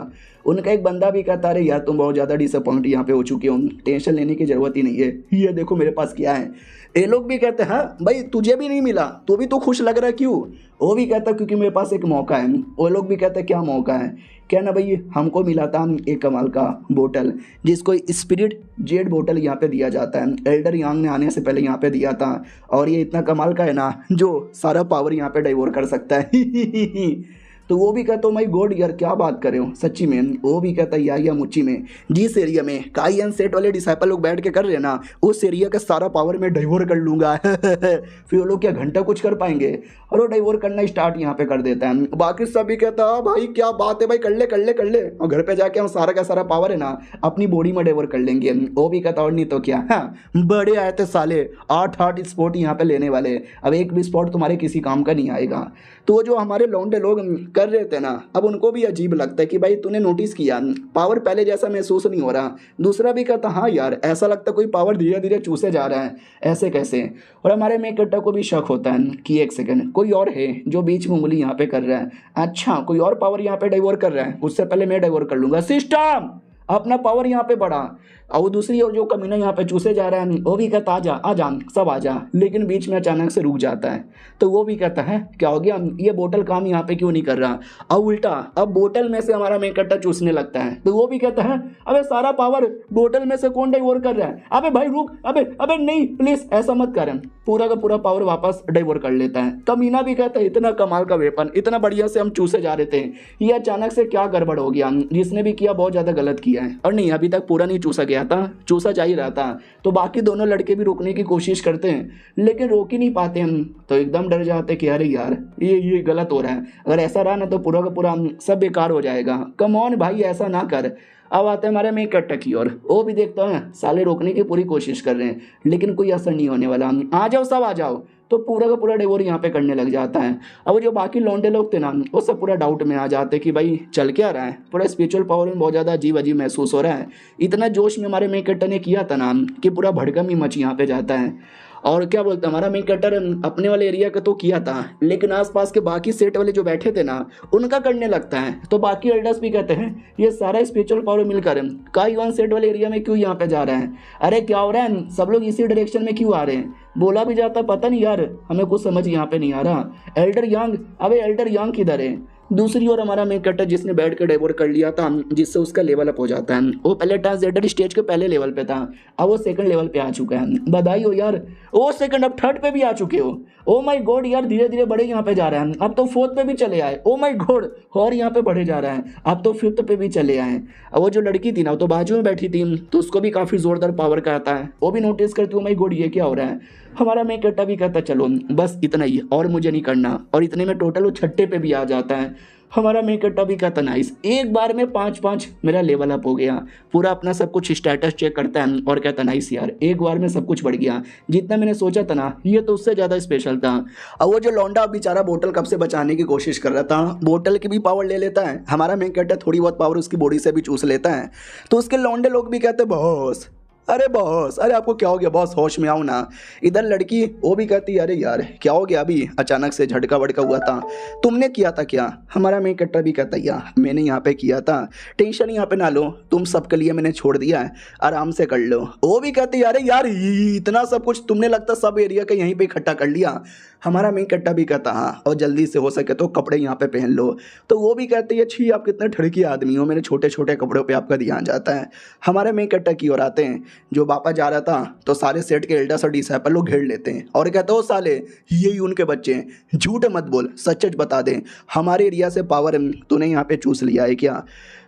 S1: उनका एक बंदा भी कहता अरे यार तुम बहुत ज़्यादा डिसअपॉइंट यहाँ पे हो चुके हो, टेंशन लेने की ज़रूरत ही नहीं है, ये देखो मेरे पास क्या है। ये लोग भी कहते हैं हाँ भाई तुझे भी नहीं मिला, तू भी तो खुश लग रहा है क्यों? वो भी कहता क्योंकि मेरे पास एक मौका है। वो लोग भी कहते क्या मौका है? क्या ना भाई हमको मिला था एक कमाल का बोतल, जिसको स्पिरिट जेड बोतल यहाँ पे दिया जाता है, एल्डर यांग ने आने से पहले यहाँ पे दिया था। और ये इतना कमाल का है ना जो सारा पावर यहाँ पे डाइवोर कर सकता है। तो वो भी कहता माई गॉड यार क्या बात कर रहे हो सच्ची में। वो भी कहता या मुच्ची में जिस एरिया में काई एंड सेट वाले डिसाइपल लोग बैठ के कर रहे हैं ना, उस एरिया का सारा पावर मैं डाइवोर कर लूँगा। फिर वो लोग क्या घंटा कुछ कर पाएंगे? और वो डाइवोर करना स्टार्ट यहाँ पे कर देता है। बाकी सब भी कहता हाँ भाई क्या बात है भाई, कर ले कर ले कर ले, और घर पे जाके हम सारा का सारा पावर है ना अपनी बॉडी में डाइवोर कर लेंगे। वो भी कहता और नहीं तो क्या, हाँ बड़े आए थे साले 8 स्पॉट यहाँ पे लेने वाले, अब एक भी स्पॉट तुम्हारे किसी काम का नहीं आएगा। तो वो जो हमारे लौंडे लोग कर रहे थे ना, अब उनको भी अजीब लगता है कि भाई तूने नोटिस किया पावर पहले जैसा महसूस नहीं हो रहा। दूसरा भी कहता हाँ यार ऐसा लगता कोई पावर धीरे धीरे चूसे जा रहा है, ऐसे कैसे? और हमारे मेकट्टा को भी शक होता है कि एक सेकंड कोई और है जो बीच में उंगली यहाँ पे कर रहा है, अच्छा कोई और पावर यहाँ पे डाइवोर कर रहा है, उससे पहले मैं डाइवोर कर लूँगा। सिस्टम अपना पावर यहाँ पे बढ़ा। और दूसरी और जो कमीना यहाँ पे चूसे जा रहा है वो भी कहता आ जा सब आ जा, लेकिन बीच में अचानक से रुक जाता है। तो वो भी कहता है क्या हो गया, ये बोतल काम यहाँ पे क्यों नहीं कर रहा? अब उल्टा अब बोतल में से हमारा मेकट्टा चूसने लगता है। तो वो भी कहता है अबे सारा पावर बोतल में से कौन डाइवोर कर रहा है? अबे भाई रुक, अबे नहीं प्लीज ऐसा मत कर। पूरा का पूरा पावर वापस डाइवोर कर लेता है। कमीना भी कहता है इतना कमाल का वेपन, इतना बढ़िया से हम चूसे जा रहे थे, ये अचानक से क्या गड़बड़ हो गया? जिसने भी किया बहुत ज़्यादा गलत किया है। और नहीं अभी तक पूरा नहीं चूसा गया था, चूसा जा ही रहा था। तो बाकी दोनों लड़के भी रोकने की कोशिश करते हैं लेकिन रोक ही नहीं पाते हम। तो एकदम डर जाते कि अरे यार ये गलत हो रहा है, अगर ऐसा रहा ना तो पूरा का पूरा सब बेकार हो जाएगा। कम ऑन भाई ऐसा ना कर। अब आते हैं हमारे मेकट्टा की ओर। वो भी देखता है साले रोकने की पूरी कोशिश कर रहे हैं लेकिन कोई असर नहीं होने वाला। आ जाओ सब आ जाओ। तो पूरा का पूरा डाइवोर यहाँ पे करने लग जाता है। अब जो बाकी लौंडे लोग थे ना वो सब पूरा डाउट में आ जाते कि भाई चल क्या रहा है, पूरा स्पिरिचुअल पावर में बहुत ज़्यादा अजीब अजीब महसूस हो रहा है। इतना जोश में हमारे मेकट्टा ने किया था ना कि पूरा भड़कम ही मच यहाँ पे जाता है। और क्या बोलते हमारा मेन कैरेक्टर अपने वाले एरिया का तो किया था लेकिन आसपास के बाकी सेट वाले जो बैठे थे ना उनका करने लगता है। तो बाकी एल्डर्स भी कहते हैं ये सारा स्पिरिचुअल पावर मिलकर काई वन सेट वाले एरिया में क्यों यहाँ पे जा रहा है, अरे क्या हो रहा है, सब लोग इसी डायरेक्शन में क्यों आ रहे हैं? बोला भी जाता पता नहीं यार, हमें कुछ समझ यहाँ पे नहीं आ रहा। एल्डर यांग, अबे एल्डर यांग किधर है? दूसरी ओर हमारा मेन कैरेक्टर जिसने बैठ कर डाइवोर कर लिया था जिससे उसका लेवल अप हो जाता है, वो पहले ट्रांसजेंडर स्टेज के पहले लेवल पे था, अब वो सेकंड लेवल पे आ चुका है। बधाई हो यार, वो सेकंड अब थर्ड पे भी आ चुके हो। ओ माय गॉड यार धीरे धीरे बड़े यहाँ पे जा रहे हैं, अब तो फोर्थ पे भी चले आए। ओ माय गॉड और यहाँ पे बढ़े जा रहा है, अब तो फिफ्थ पे भी चले आए। अब वो जो लड़की थी ना वो तो बाजू में बैठी थी तो उसको भी काफ़ी जोरदार पावर का आता है, वो भी नोटिस करती ओ माय गॉड ये क्या हो रहा है। हमारा मेन कैरेक्टर भी कहता चलो बस इतना ही और मुझे नहीं करना, और इतने में टोटल वो छठे पे भी आ जाता है। हमारा मेन कैरेक्टर भी कहता नाइस, एक बार में 5-5 मेरा लेवल अप हो गया। पूरा अपना सब कुछ स्टेटस चेक करता है और कहता नाइस यार एक बार में सब कुछ बढ़ गया, जितना मैंने सोचा था ना ये तो उससे ज़्यादा स्पेशल था। अब वो जो लौंडा बेचारा बोतल कब से बचाने की कोशिश कर रहा था, बोतल की भी पावर ले लेता है। हमारा मेन कैरेक्टर थोड़ी बहुत पावर उसकी बॉडी से भी चूस लेता है। तो उसके लौंडे लोग भी कहते बॉस, अरे बॉस, अरे आपको क्या हो गया बॉस, होश में आओ ना। इधर लड़की वो भी कहती है अरे यार क्या हो गया, अभी अचानक से झटका वटका हुआ था, तुमने किया था क्या? हमारा मेन कैरेक्टर भी कहता है यार मैंने यहाँ पे किया था, टेंशन यहाँ पे ना लो, तुम सबके लिए मैंने छोड़ दिया है, आराम से कर लो। वो भी कहती है अरे यार इतना सब कुछ तुमने लगता सब एरिया का यहीं पर इकट्ठा कर लिया। हमारा मेन कैरेक्टर भी कहता हाँ और जल्दी से हो सके तो कपड़े यहाँ पे पहन लो। तो वो भी कहती है छी आप कितने ठड़की आदमी हो, मेरे छोटे छोटे कपड़ों पे आपका ध्यान जाता है। हमारे मेन कैरेक्टर की ओर आते हैं, जो वापस जा रहा था तो सारे सेट के एल्डर्स और डिसाइपल लोग घेर लेते हैं और कहते हो साले यही उनके बच्चे हैं, झूठ मत बोल, सच सच बता दे, हमारे एरिया से पावर तूने यहाँ पे चूस लिया है क्या?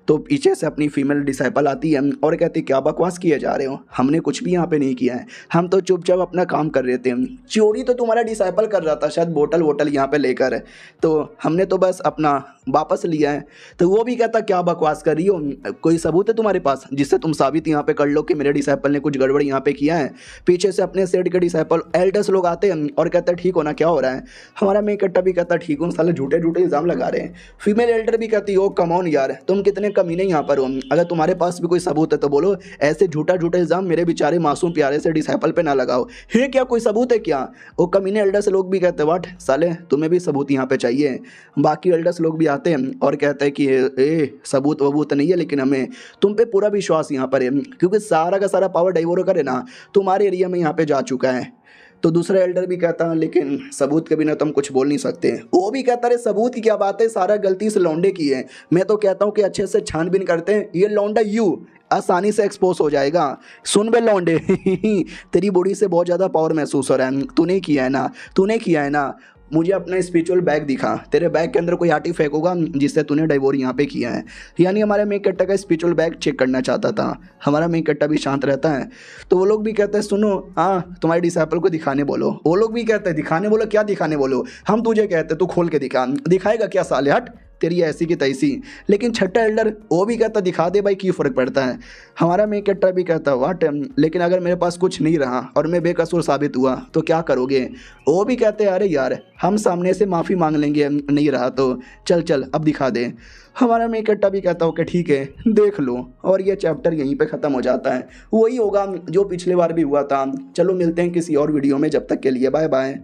S1: तो पीछे से अपनी फीमेल डिसाइपल आती है और कहती क्या बकवास किए जा रहे हो, हमने कुछ भी यहाँ पे नहीं किया है, हम तो चुपचाप अपना काम कर रहे थे। चोरी तो तुम्हारा डिसाइपल कर रहा था शायद बोतल वोटल यहाँ पे लेकर, तो हमने तो बस अपना वापस लिया है। तो वो भी कहता क्या बकवास कर रही हो, कोई सबूत है तुम्हारे पास जिससे तुम साबित यहाँ पे कर लो कि मेरे डिसाइपल ने कुछ गड़बड़ यहाँ पे किया है? पीछे से अपने सेट के डिसाइपल एल्डर्स लोग आते हैं और कहते हैं ठीक हो ना, क्या हो रहा है? हमारा मेन कैरेक्टर भी कहता ठीक हूँ, साले झूठे झूठे इल्ज़ाम लगा रहे हैं। फीमेल एल्डर भी कहती हो कम ऑन यार तुम कितने कमीने यहाँ पर हो, अगर तुम्हारे पास भी कोई सबूत है तो बोलो, ऐसे झूठा झूठा इल्ज़ाम मेरे बेचारे मासूम प्यारे से डिसाइपल पे ना लगाओ। है क्या कोई सबूत है क्या? वो कमीने एल्डर्स लोग भी कहते हैं वाट साले तुम्हें भी सबूत यहाँ पे चाहिए। बाकी एल्डर्स लोग भी आते हैं और कहते हैं कि ए सबूत वबूत नहीं है, लेकिन हमें तुम पे पूरा विश्वास यहाँ पर है, क्योंकि सारा का सारा पावर डाइवोरो करे ना तुम्हारे एरिया में यहाँ पे जा चुका है। तो दूसरा एल्डर भी कहता है लेकिन सबूत के बिना तो हम कुछ बोल नहीं सकते। वो भी कहता है सबूत की क्या बात है, सारा गलती इस लौंडे की है। मैं तो कहता हूँ कि अच्छे से छानबीन करते हैं, ये लौंडा यू आसानी से एक्सपोज हो जाएगा। सुन बे लौंडे तेरी बॉडी से बहुत ज़्यादा पावर महसूस हो रहा है, तूने किया है ना, तूने किया है ना। मुझे अपना स्पिरिचुअल बैग दिखा, तेरे बैग के अंदर कोई आर्टिफैक्ट होगा जिससे तूने डाइवोर यहाँ पे किया है। यानी हमारे मेन कट्टा का स्पिरिचुअल बैग चेक करना चाहता था। हमारा मेन कट्टा भी शांत रहता है। तो वो लोग भी कहते हैं सुनो हाँ तुम्हारे डिसाइपल को दिखाने बोलो। वो लोग भी कहते हैं दिखाने बोलो, क्या दिखाने बोलो, हम तुझे कहते तू खोल के दिखा। दिखाएगा क्या साले, हट तेरी ऐसी की तैसी। लेकिन छठा एल्डर वो भी कहता दिखा दे भाई, क्यों फ़र्क पड़ता है। हमारा मेन कट्टा भी कहता वाट, लेकिन अगर मेरे पास कुछ नहीं रहा और मैं बेकसूर साबित हुआ तो क्या करोगे। वो भी कहते हैं अरे यार हम सामने से माफ़ी मांग लेंगे, नहीं रहा तो चल चल अब दिखा दे। हमारा मेन कट्टा भी कहता हो कि ठीक है देख लो, और ये चैप्टर यहीं पे ख़त्म हो जाता है। वही होगा जो पिछले बार भी हुआ था। चलो मिलते हैं किसी और वीडियो में, जब तक के लिए बाय बाय।